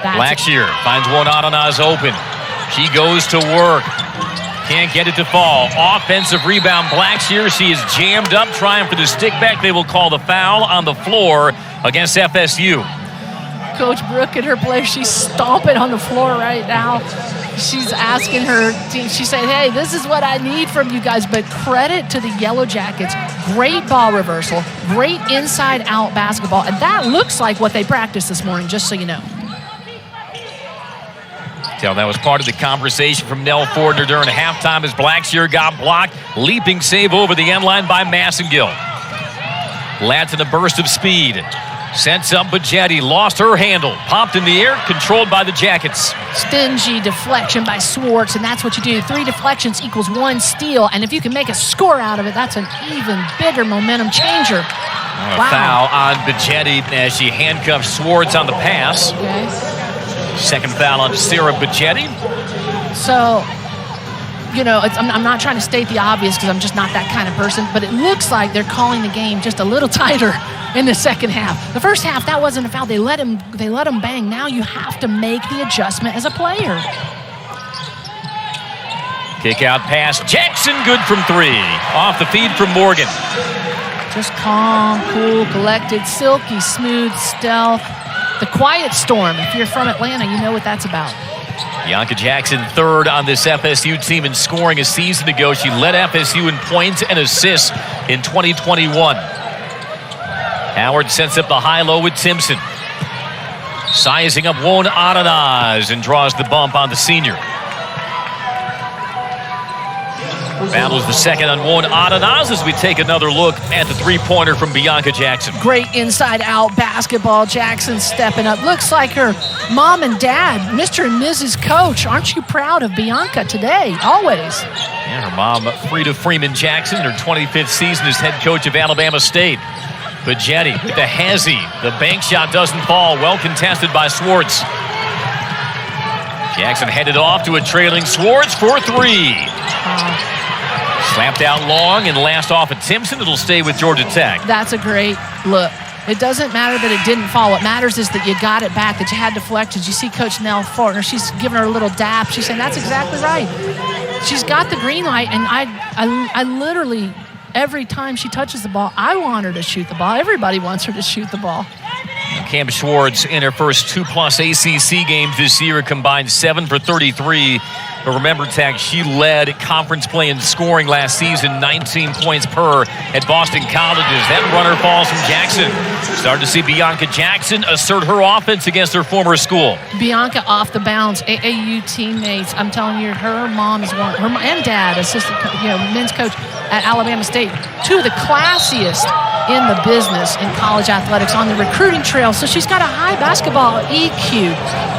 Blackshear finds Won Adanaz open. She goes to work. Can't get it to fall. Offensive rebound, Blackshear. She is jammed up, trying for the stick back. They will call the foul on the floor against FSU. Coach Brooke and her players, she's stomping on the floor right now. She's asking her team. She said, hey, this is what I need from you guys. But credit to the Yellow Jackets. Great ball reversal. Great inside-out basketball. And that looks like what they practiced this morning, just so you know. Tell that was part of the conversation from Nell Fortner during halftime as Blackshear got blocked. Leaping save over the end line by Massengill. Latson a burst of speed. Sends up Bajetti, lost her handle. Popped in the air, controlled by the Jackets. Stingy deflection by Swartz, and that's what you do. 3 deflections equals 1 steal, and if you can make a score out of it, that's an even bigger momentum changer. A foul on Bajetti as she handcuffed Swartz on the pass. Okay. Second foul on Sarah Bajetti. So, you know, I'm not trying to state the obvious because I'm just not that kind of person, but it looks like they're calling the game just a little tighter in the second half. The first half, that wasn't a foul. They let him bang. Now you have to make the adjustment as a player. Kick out pass. Jackson good from 3. Off the feed from Morgan. Just calm, cool, collected, silky, smooth, stealth. The quiet storm. If you're from Atlanta, you know what that's about. Bianca Jackson, third on this FSU team in scoring a season ago. She led FSU in points and assists in 2021. Howard sets up the high-low with Timpson. Sizing up Won Adanaz and draws the bump on the senior. Battles the second on Won Adanaz as we take another look at the three-pointer from Bianca Jackson. Great inside-out basketball. Jackson stepping up. Looks like her mom and dad, Mr. and Mrs. Coach. Aren't you proud of Bianca today? Always. Yeah, her mom, Frida Freeman Jackson, in her 25th season as head coach of Alabama State. Bajetti with the hezzy. The bank shot doesn't fall. Well contested by Swartz. Jackson headed off to a trailing Swartz for 3. Slapped out long and last off at Timpson. It'll stay with Georgia Tech. That's a great look. It doesn't matter that it didn't fall. What matters is that you got it back, that you had deflected. You see Coach Nell Fortner. She's giving her a little dap. She's saying, that's exactly right. She's got the green light, and I literally, every time she touches the ball, I want her to shoot the ball. Everybody wants her to shoot the ball. Cam Schwartz in her first 2+ ACC games this year combined 7 for 33. But remember, Tech, she led conference play in scoring last season, 19 points per at Boston Colleges. That runner falls from Jackson. Starting to see Bianca Jackson assert her offense against her former school. Bianca off the bounce, AAU teammates. I'm telling you, her mom is one, her and dad, assistant, men's coach at Alabama State, 2 of the classiest in the business in college athletics on the recruiting trail. So she's got a high basketball EQ,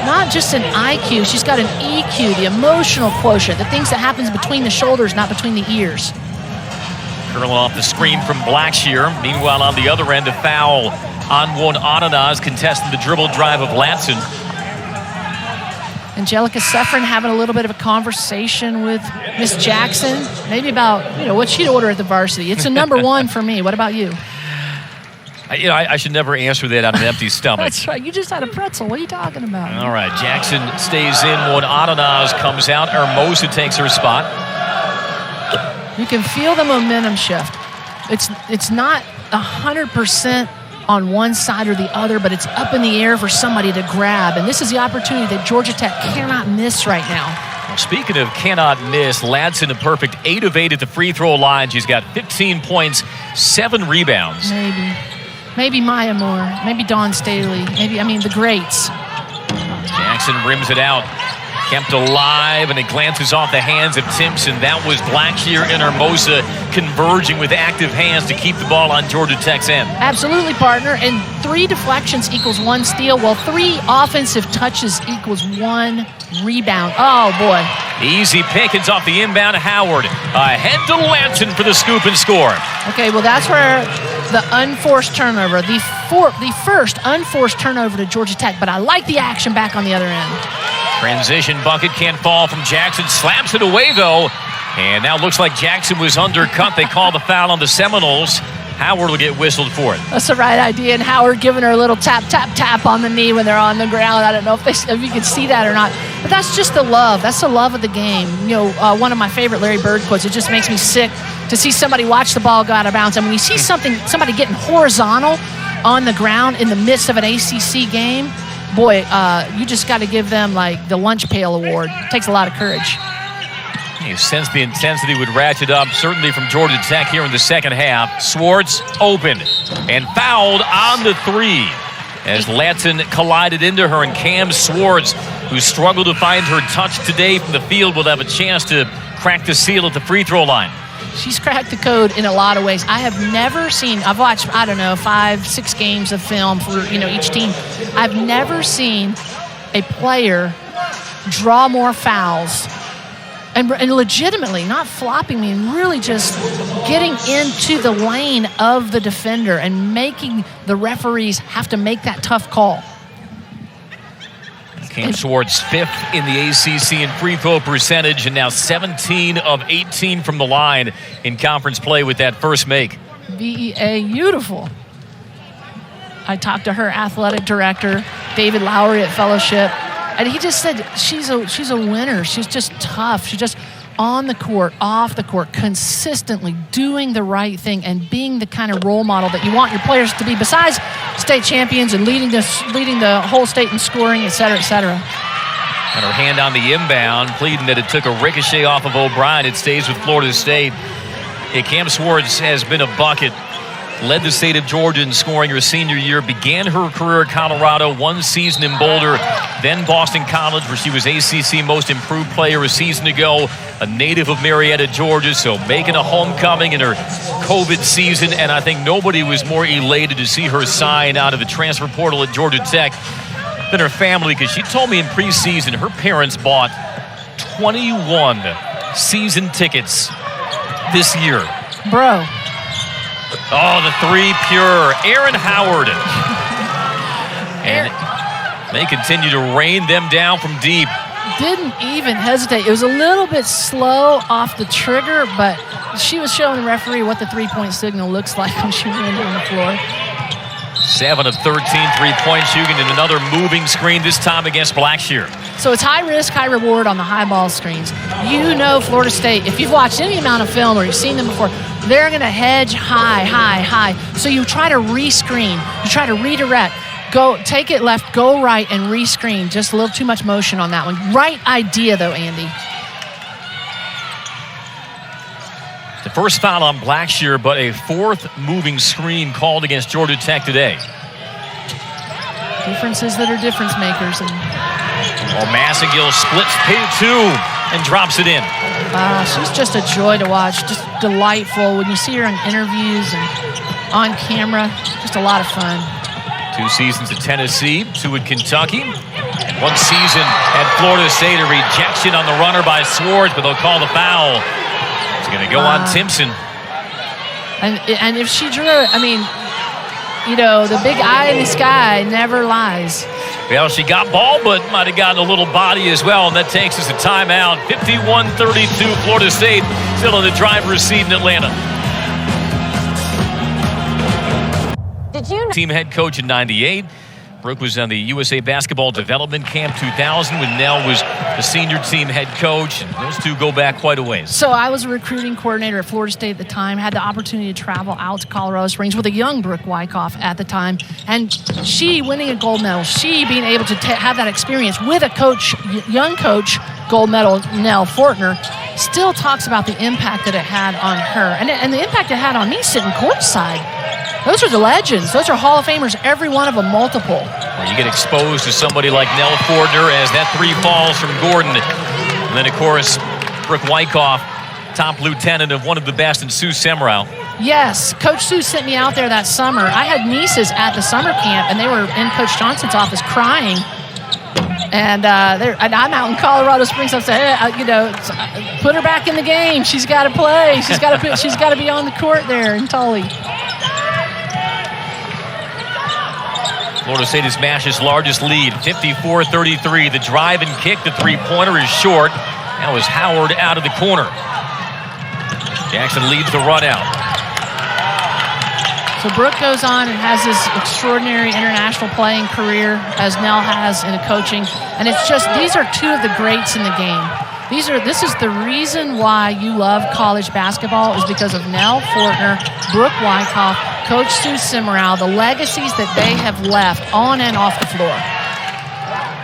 not just an IQ. She's got an EQ, the emotional quotient, the things that happens between the shoulders, not between the ears. Curling off the screen from Blackshear. Meanwhile, on the other end, a foul on Won Adanaz, contesting the dribble drive of Latson. Angelica Seffrin having a little bit of a conversation with Miss Jackson, maybe about, what she'd order at the varsity. It's a number 1 for me. What about you? I should never answer that on an empty stomach. That's right. You just had a pretzel. What are you talking about? All right. Jackson stays in. Won Adanaz comes out. Hermosa takes her spot. You can feel the momentum shift. It's not 100% on one side or the other, but it's up in the air for somebody to grab. And this is the opportunity that Georgia Tech cannot miss right now. Well, speaking of cannot miss, Latson a perfect 8 of 8 at the free throw line. She's got 15 points, 7 rebounds. Maybe Maya Moore, maybe Dawn Staley, the greats. Jackson rims it out. Kept alive, and it glances off the hands of Timpson. That was Blackshear and Hermosa converging with active hands to keep the ball on Georgia Tech's end. Absolutely, partner. And 3 deflections equals 1 steal. Well, 3 offensive touches equals 1 rebound. Oh, boy. Easy pickings off the inbound. Howard ahead to Latson for the scoop and score. Okay, well, that's where the unforced turnover, the first unforced turnover to Georgia Tech, but I like the action back on the other end. Transition bucket can't fall from Jackson. Slaps it away, though. And now looks like Jackson was undercut. They call the foul on the Seminoles. Howard will get whistled for it. That's the right idea. And Howard giving her a little tap, tap, tap on the knee when they're on the ground. I don't know if you can see that or not. But that's just the love. That's the love of the game. One of my favorite Larry Bird quotes, it just makes me sick to see somebody watch the ball go out of bounds. And when you see somebody getting horizontal on the ground in the midst of an ACC game, boy, you just got to give them like the lunch pail award. It takes a lot of courage. You sense the intensity would ratchet up, certainly from Georgia Tech here in the second half. Swartz open and fouled on the 3 as Latson collided into her, and Cam Swartz, who struggled to find her touch today from the field, will have a chance to crack the seal at the free throw line. She's cracked the code in a lot of ways. I have never seen, I've watched, 5-6 games of film for, each team. I've never seen a player draw more fouls and legitimately, not flopping me, and really just getting into the lane of the defender and making the referees have to make that tough call. Cam Swartz, 5th in the ACC in free throw percentage, and now 17 of 18 from the line in conference play with that first make. VEA, beautiful. I talked to her athletic director, David Lowry at Fellowship, and he just said she's a winner. She's just tough. She's just on the court, off the court, consistently doing the right thing and being the kind of role model that you want your players to be, besides state champions and leading the whole state in scoring, et cetera, et cetera. And her hand on the inbound, pleading that it took a ricochet off of O'Brien. It stays with Florida State. Cam Swartz has been a bucket. Led the state of Georgia in scoring her senior year, began her career at Colorado, 1 season in Boulder, then Boston College, where she was ACC Most Improved Player a season ago, a native of Marietta, Georgia, so making a homecoming in her COVID season, and I think nobody was more elated to see her sign out of the transfer portal at Georgia Tech than her family, because she told me in preseason her parents bought 21 season tickets this year. Bro. Oh, the three pure. Aaron Howard. And they continue to rain them down from deep. Didn't even hesitate. It was a little bit slow off the trigger, but she was showing the referee what the three-point signal looks like when she ran on the floor. 7 of 13 three-point shooting and another moving screen, this time against Blackshear. So it's high risk, high reward on the high ball screens. Florida State, if you've watched any amount of film or you've seen them before, they're going to hedge high, high, high. So you try to re-screen. You try to redirect. Go, take it left, go right, and re-screen. Just a little too much motion on that one. Right idea, though, Andy. The first foul on Blackshear, but a 4th moving screen called against Georgia Tech today. Differences that are difference makers. And Massengill splits two and drops it in. She's just a joy to watch, just delightful. When you see her in interviews and on camera, just a lot of fun. 2 seasons at Tennessee, 2 at Kentucky, 1 season at Florida State. A rejection on the runner by Swartz, but they'll call the foul. It's going to go on Timpson. And if she drew it, the big eye in the sky never lies. Well, she got ball, but might have gotten a little body as well, and that takes us a timeout. 51-32, Florida State still in the driver's seat in Atlanta. Did you know? Team head coach in 98. Brooke was on the USA Basketball Development Camp 2000 when Nell was the senior team head coach. And those two go back quite a ways. So I was a recruiting coordinator at Florida State at the time, had the opportunity to travel out to Colorado Springs with a young Brooke Wyckoff at the time. And she winning a gold medal, she being able to have that experience with a coach, young coach, gold medal Nell Fortner, still talks about the impact that it had on her. And the impact it had on me sitting courtside. Those are the legends. Those are Hall of Famers, every one of them multiple. Well, you get exposed to somebody like Nell Fortner as that 3 falls from Gordon. And then, of course, Brooke Wyckoff, top lieutenant of one of the best in Sue Semrau. Yes. Coach Sue sent me out there that summer. I had nieces at the summer camp, and they were in Coach Johnson's office crying. And I'm out in Colorado Springs. I said, hey, put her back in the game. She's got to play. She's got to be on the court there in Tully. Florida State has matched its largest lead, 54-33. The drive and kick, the three-pointer is short. That was Howard out of the corner. Jackson leads the run out. So Brooke goes on and has this extraordinary international playing career, as Nell has in coaching. And it's just, these are two of the greats in the game. This is the reason why you love college basketball, is because of Nell Fortner, Brooke Wyckoff, Coach Sue Semrau, the legacies that they have left on and off the floor.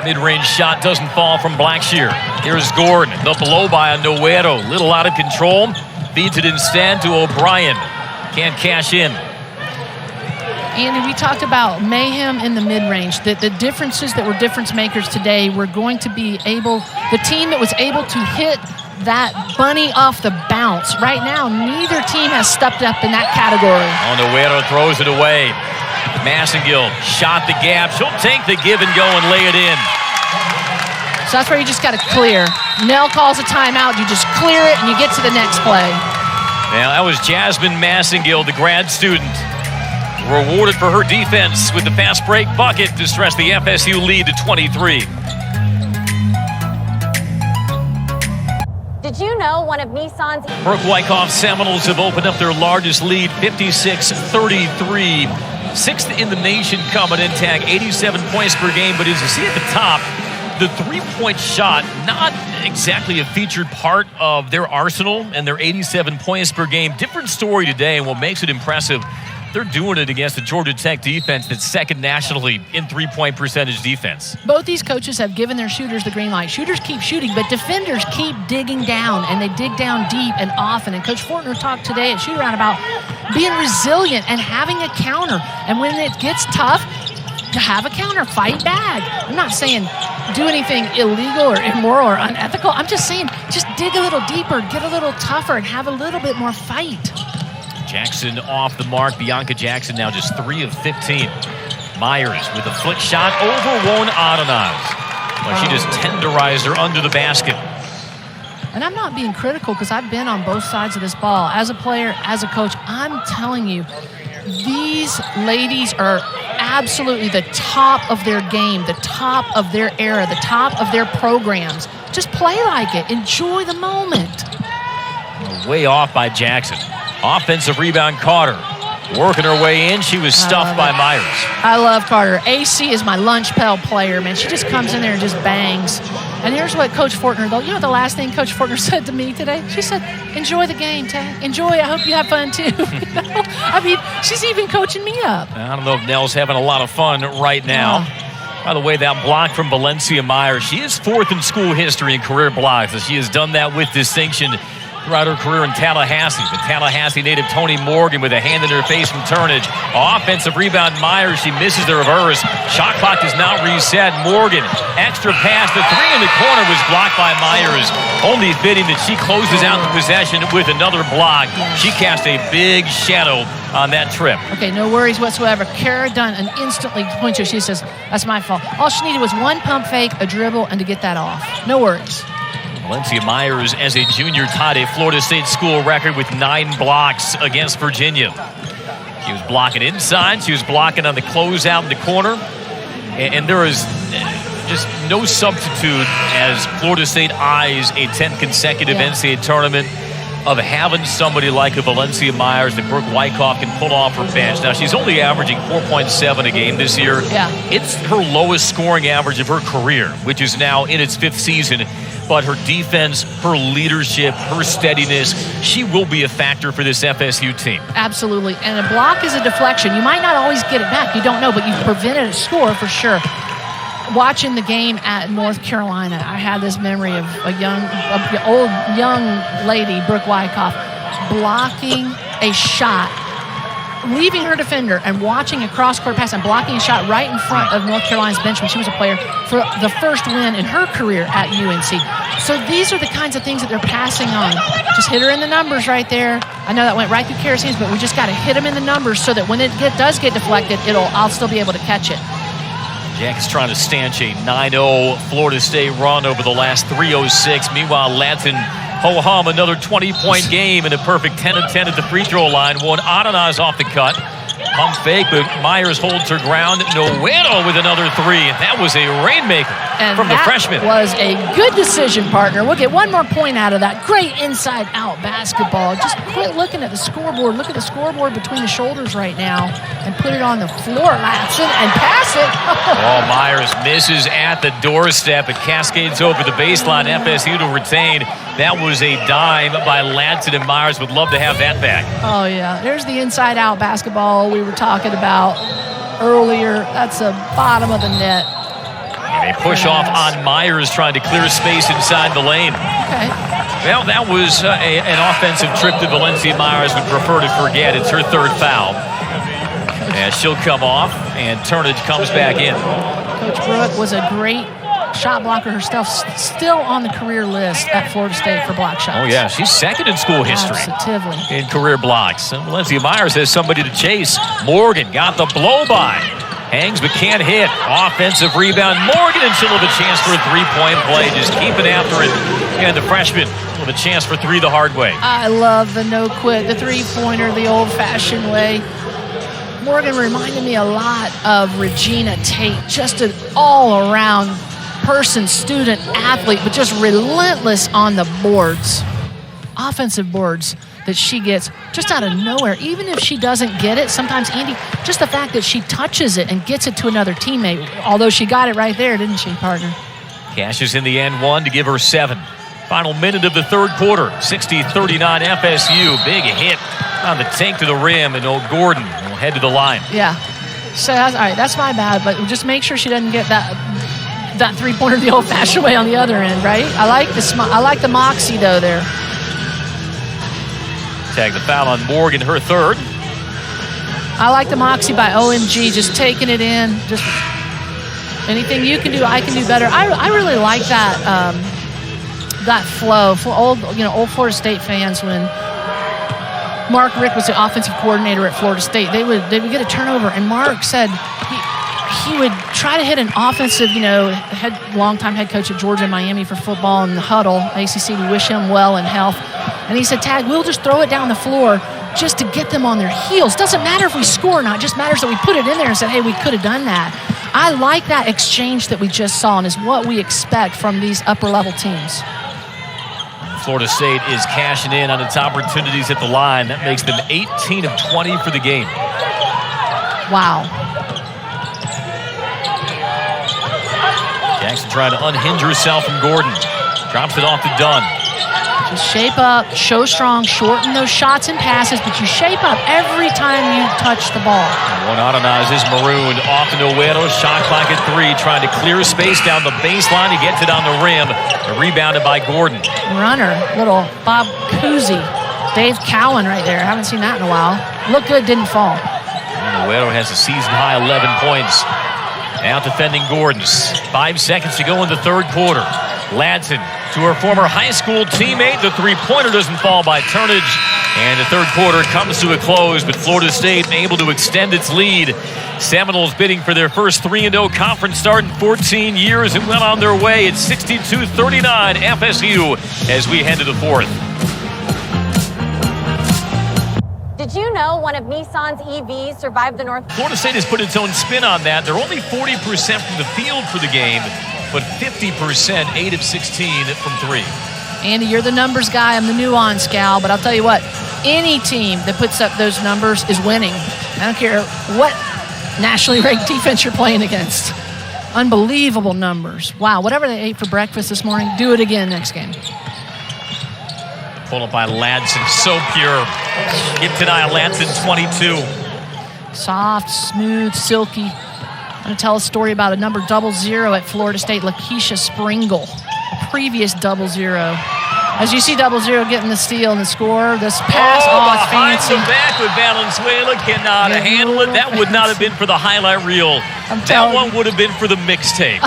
Mid-range shot doesn't fall from Blackshear. Here's Gordon, the blow by a Noguero, little out of control. Feeds it instead to O'Brien. Can't cash in. Andy, we talked about mayhem in the mid-range, that the differences that were difference makers today were going to be able, the team that was able to hit that bunny off the bounce. Right now, neither team has stepped up in that category. Noguero throws it away. Massengill shot the gap. She'll take the give and go and lay it in. So that's where you just got to clear. Nell calls a timeout. You just clear it, and you get to the next play. Now, that was Jasmine Massengill, the grad student, rewarded for her defense with the fast break bucket to stretch the FSU lead to 23. Did you know one of Nissan's... Brooke Wyckoff Seminoles have opened up their largest lead, 56-33. Sixth in the nation coming in, tag 87 points per game. But as you see at the top, the three-point shot, not exactly a featured part of their arsenal and their 87 points per game. Different story today, and what makes it impressive, they're doing it against the Georgia Tech defense that's second nationally in three-point percentage defense. Both these coaches have given their shooters the green light. Shooters keep shooting, but defenders keep digging down, and they dig down deep and often. And Coach Fortner talked today at shoot-around about being resilient and having a counter. And when it gets tough, to have a counter, fight back. I'm not saying do anything illegal or immoral or unethical. I'm just saying just dig a little deeper, get a little tougher, and have a little bit more fight. Jackson off the mark. Bianca Jackson now just 3 of 15. Myers with a flick shot over Won Adanaz. But she just tenderized her under the basket. And I'm not being critical because I've been on both sides of this ball. As a player, as a coach, I'm telling you, these ladies are absolutely the top of their game, the top of their era, the top of their programs. Just play like it. Enjoy the moment. Way off by Jackson. Offensive rebound, Carter. Working her way in. She was stuffed by Myers. I love Carter. AC is my lunch pail player, man. She just comes in there and just bangs. And here's what Coach Fortner, though. You know the last thing Coach Fortner said to me today? She said, enjoy the game, Tay. Enjoy. I hope you have fun, too. I mean, she's even coaching me up. I don't know if Nell's having a lot of fun right now. By the way, that block from Valencia Myers, she is 4th in school history in career blocks. She has done that with distinction throughout her career in Tallahassee. The Tallahassee native Tony Morgan with a hand in her face from Turnage. Offensive rebound, Myers. She misses the reverse. Shot clock does not reset. Morgan, extra pass. The three in the corner was blocked by Myers. Only fitting that she closes out the possession with another block. She cast a big shadow on that trip. Okay, no worries whatsoever. Kara Dunn and instantly points her. She says, that's my fault. All she needed was one pump fake, a dribble, and to get that off. No worries. Valencia Myers, as a junior, tied a Florida State school record with 9 blocks against Virginia. She was blocking inside. She was blocking on the closeout in the corner. And there is just no substitute as Florida State eyes a 10th consecutive NCAA tournament of having somebody like a Valencia Myers that Brooke Wyckoff can pull off her bench. Now, she's only averaging 4.7 a game this year. It's her lowest scoring average of her career, which is now in its 5th season. But her defense, her leadership, her steadiness, she will be a factor for this FSU team. Absolutely. And a block is a deflection. You might not always get it back. You don't know, but you've prevented a score for sure. Watching the game at North Carolina, I had this memory of a young lady, Brooke Wyckoff, blocking a shot, leaving her defender and watching a cross-court pass and blocking a shot right in front of North Carolina's bench when she was a player for the first win in her career at UNC. So these are the kinds of things that they're passing on. Just hit her in the numbers right there. I know that went right through Kara's hands, but we just got to hit them in the numbers so that when it does get deflected, I'll still be able to catch it. Jack is trying to stanch a 9-0 Florida State run over the last 3:06. Meanwhile, Latson ho-hum another 20-point game and a perfect 10 of 10 at the free throw line. Won Adanaz off the cut. Pump fake, but Myers holds her ground. Noguero with another 3. That was a rainmaker from the freshman. That was a good decision, partner. We'll get one more point out of that. Great inside-out basketball. Just quit looking at the scoreboard. Look at the scoreboard between the shoulders right now and put it on the floor, Latson, and pass it. Oh, Myers misses at the doorstep. It cascades over the baseline. FSU to retain. That was a dime by Latson, and Myers would love to have that back. Oh, yeah. There's the inside-out basketball we were talking about earlier. That's the bottom of the net. And they push off on Myers trying to clear space inside the lane. Okay. Well, that was an offensive trip that Valencia Myers would prefer to forget. It's her 3rd foul. Coach. And she'll come off, and Turnage comes back in. Coach Brooke was a great shot blocker herself, still on the career list at Florida State for block shots. Oh, yeah, she's second in school history Absolutely. in career blocks. And Valencia Myers has somebody to chase. Morgan got the blow-by. Hangs but can't hit. Offensive rebound. Morgan, and she'll have a chance for a three-point play. Just keeping after it. And the freshman with a chance for three the hard way. I love the no-quit, the three-pointer, the old-fashioned way. Morgan reminded me a lot of Regina Tate, just an all-around person, student, athlete, but just relentless on the boards, offensive boards that she gets just out of nowhere. Even if she doesn't get it, sometimes, Andy, just the fact that she touches it and gets it to another teammate, although she got it right there, didn't she, partner? Cashes in the end one to give her 7. Final minute of the third quarter, 60-39 FSU. Big hit on the tank to the rim, and Gordon will head to the line. Yeah. So, all right, that's my bad, but just make sure she doesn't get that three-pointer the old-fashioned way on the other end, right? I like the moxie, though, there. Tag the foul on Morgan, her third. I like the moxie by OMG, just taking it in. Just anything you can do, I can do better. I really like that flow for old Florida State fans. When Mark Richt was the offensive coordinator at Florida State, they would get a turnover, and Mark said he would try to hit an offensive, longtime head coach at Georgia and Miami for football in the huddle, ACC. We wish him well in health. And he said, Tag, we'll just throw it down the floor just to get them on their heels. Doesn't matter if we score or not. It just matters that we put it in there and said, hey, we could have done that. I like that exchange that we just saw, and is what we expect from these upper-level teams. Florida State is cashing in on its opportunities at the line. That makes them 18 of 20 for the game. Wow. Jackson trying to unhinge herself from Gordon. Drops it off to Dunn. Just shape up, show strong, shorten those shots and passes, but you shape up every time you touch the ball. One Adanaz is marooned. Off to Noguero. Shot clock at 3. Trying to clear space down the baseline. He gets it on the rim. Rebounded by Gordon. Runner, little Bob Cousy. Dave Cowan right there. Haven't seen that in a while. Look good, didn't fall. Noguero has a season-high 11 points. Out defending Gordon. 5 seconds to go in the third quarter. Latson to her former high school teammate. The three-pointer doesn't fall by Turnage. And the third quarter comes to a close, but Florida State able to extend its lead. Seminoles bidding for their first 3-0 conference start in 14 years and well on their way. It's 62-39 FSU as we head to the fourth. Did you know one of Nissan's EVs survived the North? Florida State has put its own spin on that. They're only 40% from the field for the game, but 50%, 8 of 16 from 3. Andy, you're the numbers guy. I'm the nuance gal. But I'll tell you what, any team that puts up those numbers is winning. I don't care what nationally ranked defense you're playing against. Unbelievable numbers. Wow, whatever they ate for breakfast this morning, do it again next game. Pulled up by Latson, so pure. Give tonight Latson 22. Soft, smooth, silky. I'm going to tell a story about a number 00 at Florida State, Lakeisha Springle, a previous 00. As you see 00 getting the steal and the score, this pass, it's fancy. Behind the back with Valenzuela, cannot handle it. That would not have been for the highlight reel. That one would have been for the mixtape,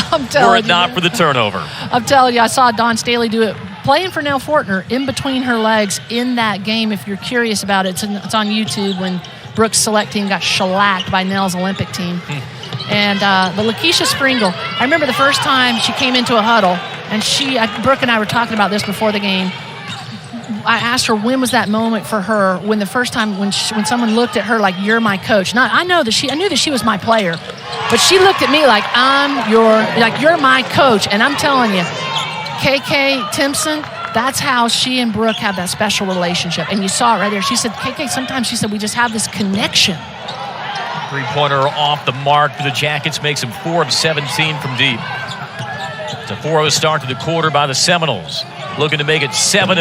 were it not for the turnover. I'm telling you, I saw Dawn Staley do it, playing for Nell Fortner in between her legs in that game. If you're curious about it, it's on YouTube when Brooks' select team got shellacked by Nell's Olympic team. And the Lakeisha Springle, I remember the first time she came into a huddle, and Brooke and I were talking about this before the game. I asked her when was that moment for her, when the first time when someone looked at her like, you're my coach. I knew that she was my player, but she looked at me like, you're my coach. And I'm telling you, KK Timpson, that's how she and Brooke have that special relationship. And you saw it right there. She said, KK, sometimes she said, we just have this connection. Three-pointer off the mark for the Jackets, makes them 4 of 17 from deep. It's a 4-0 start to the quarter by the Seminoles, looking to make it 7-0.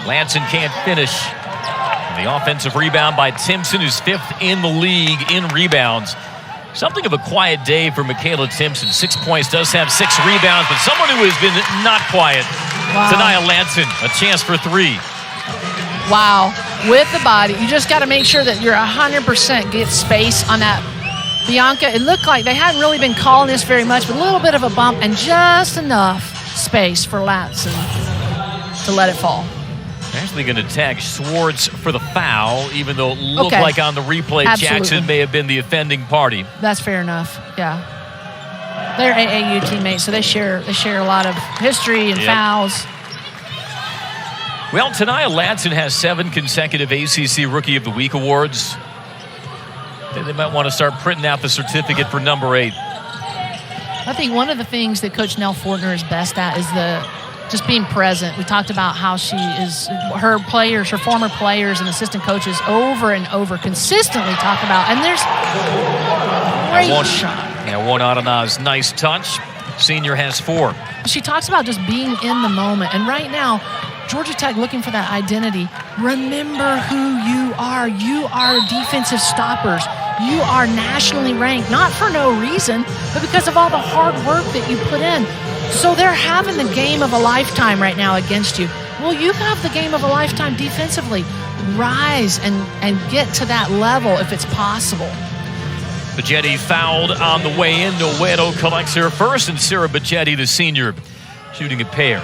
Latson can't finish. And the offensive rebound by Timpson, who's 5th in the league in rebounds. Something of a quiet day for Makayla Timpson. 6 points, does have 6 rebounds, but someone who has been not quiet. Wow. Tania Latson, a chance for 3. Wow. with the body. You just got to make sure that you're 100% get space on that. Bianca, it looked like they hadn't really been calling this very much, but a little bit of a bump and just enough space for Latson to let it fall. Actually going to tag Schwartz for the foul, even though it looked like on the replay Jackson may have been the offending party. That's fair enough, yeah. They're AAU teammates, so they share a lot of history and fouls. Well, Tania Latson has 7 consecutive ACC Rookie of the Week awards. They might want to start printing out the certificate for number 8. I think one of the things that Coach Nell Fortner is best at is just being present. We talked about how she is, her former players and assistant coaches over and over consistently talk about, and there's great shot. Yeah, one Adana's nice touch. Senior has 4. She talks about just being in the moment, and right now, Georgia Tech looking for that identity. Remember who you are. You are defensive stoppers. You are nationally ranked, not for no reason, but because of all the hard work that you put in. So they're having the game of a lifetime right now against you. Well, you have the game of a lifetime defensively. Rise and get to that level if it's possible. Bajetti fouled on the way in. Noguero collects her first, and Sarah Bajetti, the senior, shooting a pair.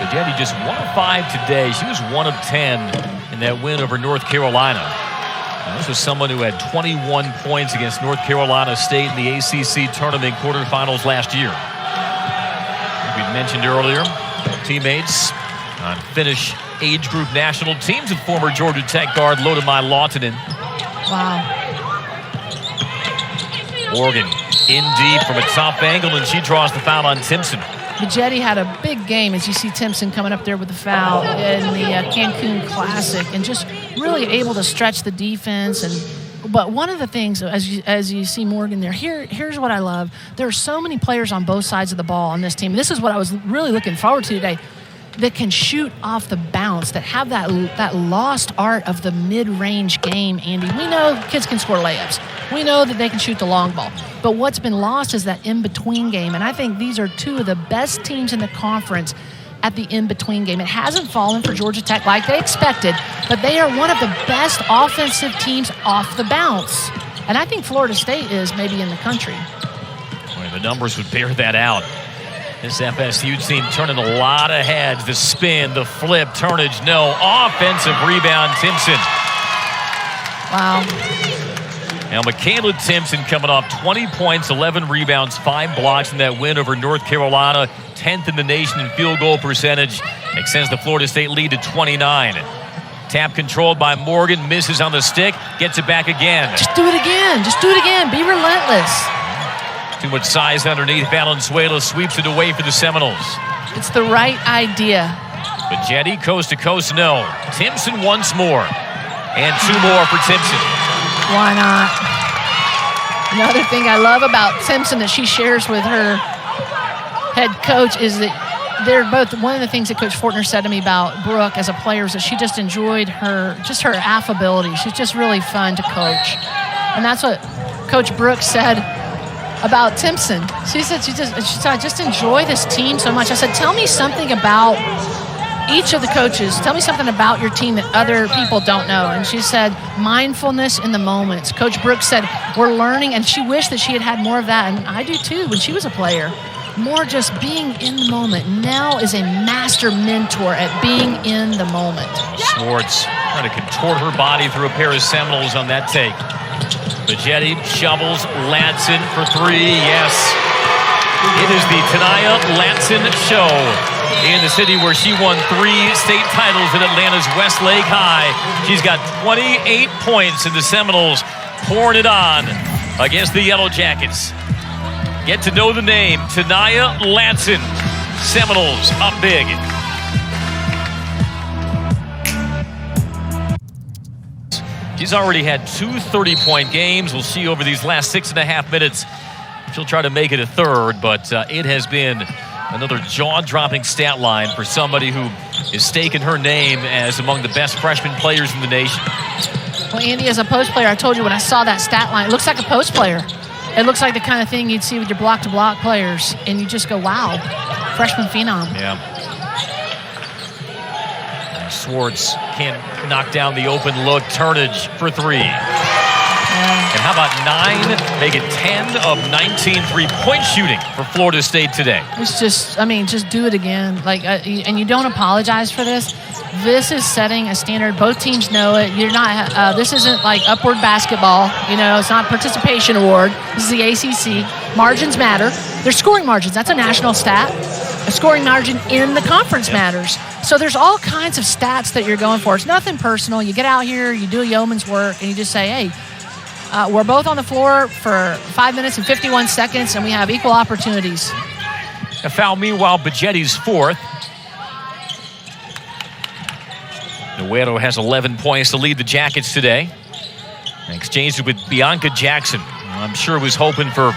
Bajetti just 1 of 5 today. She was 1 of 10 in that win over North Carolina. And this was someone who had 21 points against North Carolina State in the ACC tournament quarterfinals last year. Like we mentioned earlier, teammates on Finnish age group national teams with former Georgia Tech guard Lodemai Lautinen. Wow. Morgan in deep from a top angle, and she draws the foul on Timpson. Bajetti had a big game, as you see Timpson coming up there with the foul in the Cancun Classic, and just really able to stretch the defense. But one of the things, as you see Morgan there, here's what I love. There are so many players on both sides of the ball on this team. This is what I was really looking forward to today, that can shoot off the bounce, that have that lost art of the mid-range game, Andy. We know kids can score layups. We know that they can shoot the long ball. But what's been lost is that in-between game. And I think these are 2 of the best teams in the conference at the in-between game. It hasn't fallen for Georgia Tech like they expected, but they are one of the best offensive teams off the bounce. And I think Florida State is maybe in the country. Well, the numbers would bear that out. This FSU team turning a lot of heads. The spin, the flip, Turnage, no. Offensive rebound, Timpson. Wow. Now, Makayla Timpson coming off 20 points, 11 rebounds, 5 blocks in that win over North Carolina, 10th in the nation in field goal percentage. Extends the Florida State lead to 29. Tap controlled by Morgan, misses on the stick, gets it back again. Just do it again. Just do it again. Be relentless. Too much size underneath. Valenzuela sweeps it away for the Seminoles. It's the right idea. Bajetti coast to coast, no. Timpson once more. And 2 more for Timpson. Why not? Another thing I love about Timpson that she shares with her head coach is that they're both, one of the things that Coach Fortner said to me about Brooke as a player is that she just enjoyed her affability. She's just really fun to coach. And that's what Coach Brooks said about Timpson. She said, I just enjoy this team so much. I said, tell me something about each of the coaches. Tell me something about your team that other people don't know. And she said, mindfulness in the moments. Coach Brooks said, we're learning, and she wished that she had had more of that. And I do too when she was a player. More just being in the moment. Nell is a master mentor at being in the moment. Schwartz trying to contort her body through a pair of Seminoles on that take. Bajetti shovels Latson for 3. Yes. It is the Tania Latson show in the city where she won 3 state titles at Atlanta's Westlake High. She's got 28 points, and the Seminoles pouring it on against the Yellow Jackets. Get to know the name, Tania Latson. Seminoles up big. She's already had 2 30-point games. We'll see over these last 6.5 minutes. She'll try to make it a third, but it has been another jaw-dropping stat line for somebody who is staking her name as among the best freshman players in the nation. Well, Andy, as a post player, I told you when I saw that stat line, it looks like a post player. It looks like the kind of thing you'd see with your block-to-block players, and you just go, wow, freshman phenom. Yeah. Swartz can't knock down the open look. Turnage for 3. And how about 9? Make it 10 of 19 three-point shooting for Florida State today. It's just, just do it again. And you don't apologize for this. This is setting a standard. Both teams know it. You're not. This isn't like upward basketball. It's not participation award. This is the ACC. Margins matter. They're scoring margins. That's a national stat. A scoring margin in the conference matters. So there's all kinds of stats that you're going for. It's nothing personal. You get out here, you do a yeoman's work, and you just say, hey, we're both on the floor for 5 minutes and 51 seconds, and we have equal opportunities. A foul, meanwhile, Bajeti's 4th. Noguero has 11 points to lead the Jackets today. Exchanged it with Bianca Jackson. I'm sure was hoping for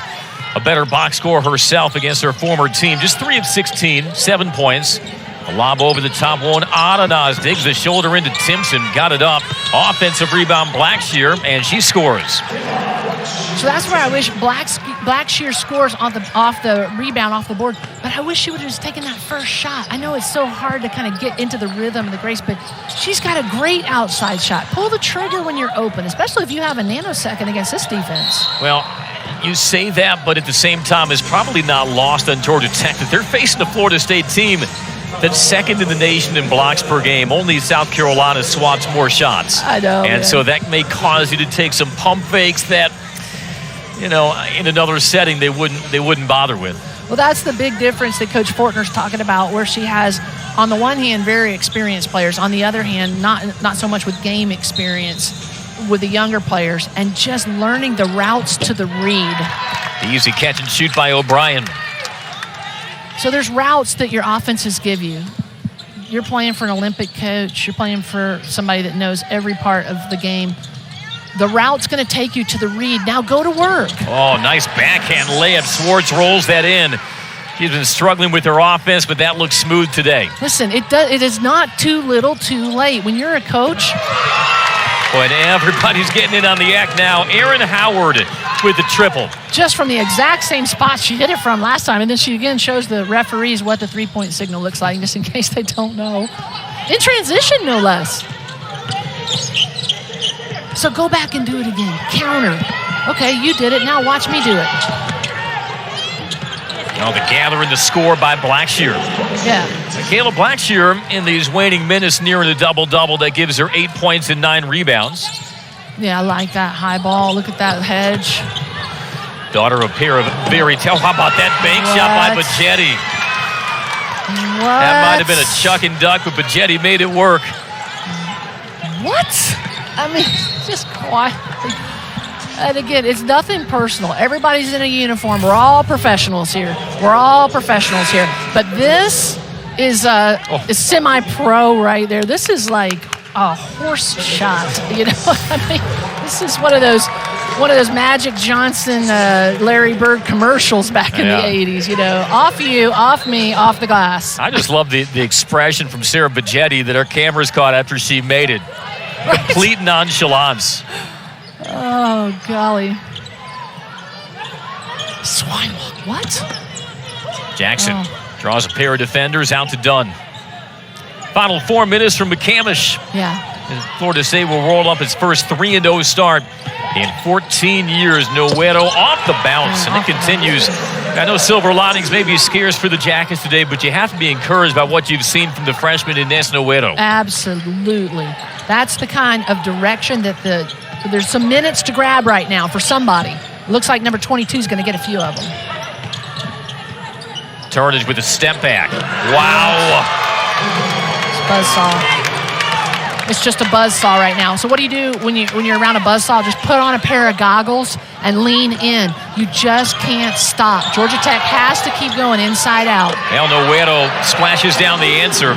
a better box score herself against her former team. Just 3 of 16, 7 points. A lob over the top one. Ananas digs the shoulder into Timpson. Got it up. Offensive rebound, Blackshear, and she scores. So that's where I wish Blackshear scores off the rebound, off the board. But I wish she would have just taken that first shot. I know it's so hard to kind of get into the rhythm and the grace, but she's got a great outside shot. Pull the trigger when you're open, especially if you have a nanosecond against this defense. Well, you say that, but at the same time, it's probably not lost on Georgia Tech that they're facing a Florida State team that's second in the nation in blocks per game. Only South Carolina swats more shots. I know. And so that may cause you to take some pump fakes that, in another setting they wouldn't bother with. Well, that's the big difference that Coach Fortner's talking about, where she has, on the one hand, very experienced players. On the other hand, not so much with game experience with the younger players, and just learning the routes to the read. The easy catch and shoot by O'Brien. So there's routes that your offenses give you. You're playing for an Olympic coach. You're playing for somebody that knows every part of the game. The route's going to take you to the read. Now go to work. Oh, nice backhand layup. Swartz rolls that in. She's been struggling with her offense, but that looks smooth today. Listen, it is not too little, too late. When you're a coach. Boy, and everybody's getting in on the act now. Aaron Howard with the triple. Just from the exact same spot she hit it from last time. And then she again shows the referees what the three-point signal looks like, just in case they don't know. In transition, no less. So go back and do it again. Counter. Okay, you did it. Now watch me do it. Now the gather in the score by Blackshear. Yeah. Makayla Blackshear in these waning minutes nearing the double-double. That gives her 8 points and 9 rebounds. Yeah, I like that high ball. Look at that hedge. Daughter of pair of very tell. How about that bank shot by Bajetti? What? That might have been a chuck and duck, but Bajetti made it work. What? Just quietly. And again, it's nothing personal. Everybody's in a uniform. We're all professionals here. But this is semi-pro right there. This is like a horse shot. This is one of those Magic Johnson, Larry Bird commercials back in the 80s. Off you, off me, off the glass. I just love the expression from Sarah Bajetti that our cameras caught after she made it. Right. Complete nonchalance. Oh, golly. Swine walk. What? Jackson draws a pair of defenders out to Dunn. Final 4 minutes from McCamish. Yeah. And Florida State will roll up its first 3-0 start in 14 years. Noguero off the bounce, and it continues. I know silver linings may be scarce for the Jackets today, but you have to be encouraged by what you've seen from the freshman Ines Noguero. Absolutely. That's the kind of direction that there's some minutes to grab right now for somebody. Looks like number 22 is going to get a few of them. Turnage with a step back. Wow. It's a buzzsaw. It's just a buzzsaw right now. So what do you do when you're around a buzzsaw? Just put on a pair of goggles and lean in. You just can't stop. Georgia Tech has to keep going inside out. El Noguero splashes down the answer.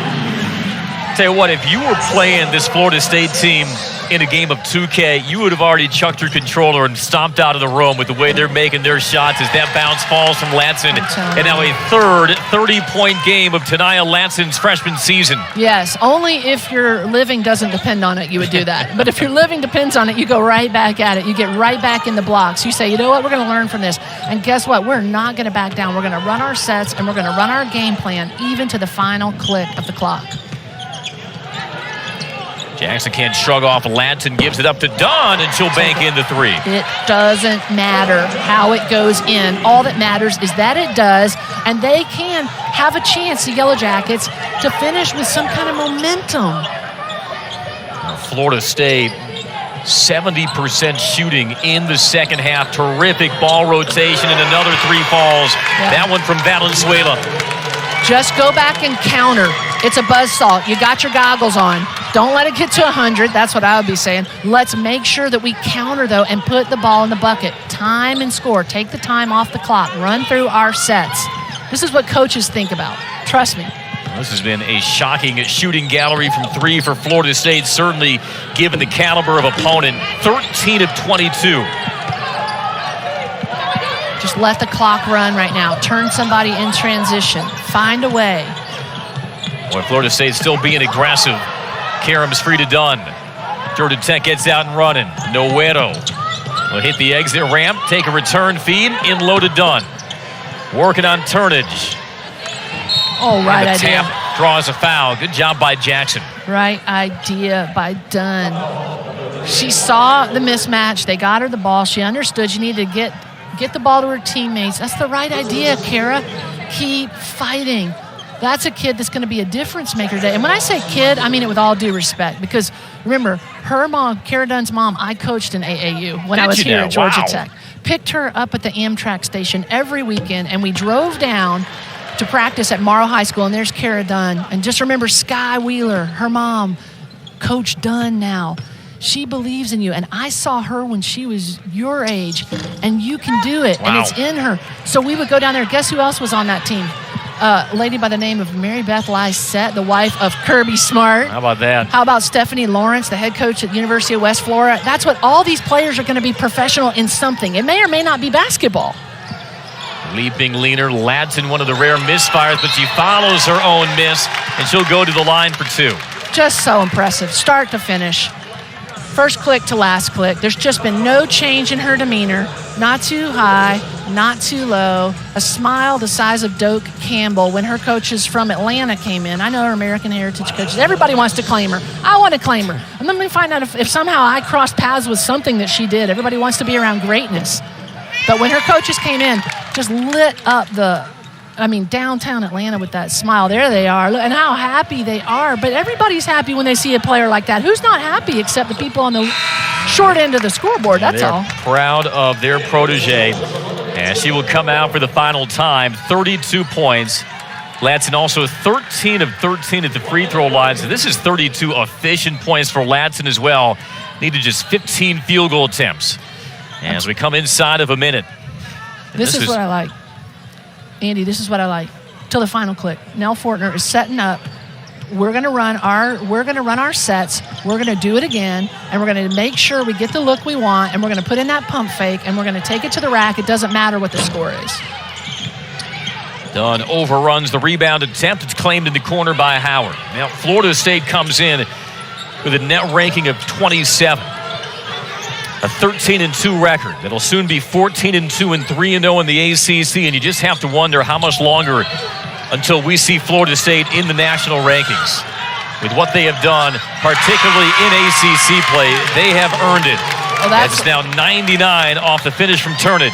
Tell you what, if you were playing this Florida State team in a game of 2K, you would have already chucked your controller and stomped out of the room with the way they're making their shots as that bounce falls from Latson. And now a third 30-point game of Tania Latson's freshman season. Yes, only if your living doesn't depend on it, you would do that. But if your living depends on it, you go right back at it. You get right back in the blocks. You say, you know what, we're going to learn from this. And guess what? We're not going to back down. We're going to run our sets, and we're going to run our game plan even to the final click of the clock. Jackson can't shrug off. Latson gives it up to Dunn, and she'll bank in the 3. It doesn't matter how it goes in. All that matters is that it does, and they can have a chance, the Yellow Jackets, to finish with some kind of momentum. Florida State, 70% shooting in the second half. Terrific ball rotation, and another 3 falls. Yeah. That one from Valenzuela. Just go back and counter. It's a buzzsaw. You got your goggles on. Don't let it get to 100. That's what I would be saying. Let's make sure that we counter, though, and put the ball in the bucket. Time and score. Take the time off the clock. Run through our sets. This is what coaches think about. Trust me. This has been a shocking shooting gallery from 3 for Florida State, certainly given the caliber of opponent. 13 of 22. Just let the clock run right now. Turn somebody in transition. Find a way. Boy, Florida State still being aggressive. Karam's free to Dunn. Georgia Tech gets out and running. Noguero will hit the exit ramp, take a return feed, in low to Dunn. Working on Turnage. Oh, right and the idea. Tap draws a foul. Good job by Jackson. Right idea by Dunn. She saw the mismatch. They got her the ball. She understood you needed to get the ball to her teammates. That's the right idea, Kara. Keep fighting. That's a kid that's going to be a difference maker today. And when I say kid, I mean it with all due respect. Because remember, her mom, Kara Dunn's mom, I coached in AAU when I was here at Georgia Tech. Picked her up at the Amtrak station every weekend, and we drove down to practice at Morrow High School, and there's Kara Dunn. And just remember Sky Wheeler, her mom, Coach Dunn now. She believes in you. And I saw her when she was your age, and you can do it. Wow. And it's in her. So we would go down there. Guess who else was on that team? A lady by the name of Mary Beth Lysette, the wife of Kirby Smart. How about that? How about Stephanie Lawrence, the head coach at the University of West Florida? That's what all these players are going to be professional in something. It may or may not be basketball. Leaping leaner, Latson, one of the rare misfires, but she follows her own miss, and she'll go to the line for 2. Just so impressive, start to finish. First click to last click. There's just been no change in her demeanor. Not too high, not too low. A smile the size of Doak Campbell when her coaches from Atlanta came in. I know her American Heritage coaches. Everybody wants to claim her. I want to claim her. And let me find out if somehow I crossed paths with something that she did. Everybody wants to be around greatness. But when her coaches came in, just lit up downtown Atlanta with that smile. There they are. And how happy they are. But everybody's happy when they see a player like that. Who's not happy except the people on the short end of the scoreboard? That's all. Proud of their protege. And she will come out for the final time. 32 points. Latson also 13 of 13 at the free throw line. So this is 32 efficient points for Latson as well. Needed just 15 field goal attempts. And as we come inside of a minute. This is what I like. Andy, this is what I like. Till the final click. Nell Fortner is setting up. We're going to run our sets. We're going to do it again, and we're going to make sure we get the look we want, and we're going to put in that pump fake, and we're going to take it to the rack. It doesn't matter what the score is. Dunn overruns the rebound attempt. It's claimed in the corner by Howard. Now Florida State comes in with a net ranking of 27. A 13-2 record that'll soon be 14-2 and 3-0 in the ACC, and you just have to wonder how much longer until we see Florida State in the national rankings. With what they have done, particularly in ACC play, they have earned it. Oh, that's now 99 off the finish from Turnage.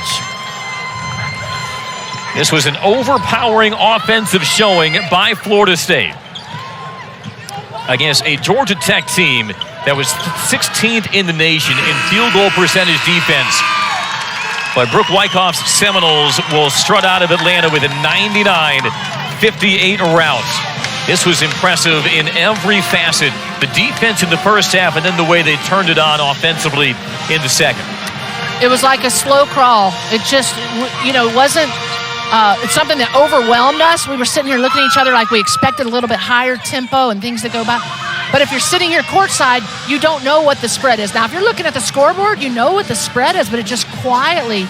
This was an overpowering offensive showing by Florida State against a Georgia Tech team that was 16th in the nation in field goal percentage defense. But Brooke Wyckoff's Seminoles will strut out of Atlanta with a 99-58 rout. This was impressive in every facet. The defense in the first half, and then the way they turned it on offensively in the second. It was like a slow crawl. It just, wasn't it's something that overwhelmed us. We were sitting here looking at each other like we expected a little bit higher tempo and things that go by. But if you're sitting here courtside, you don't know what the spread is. Now, if you're looking at the scoreboard, you know what the spread is, but it just quietly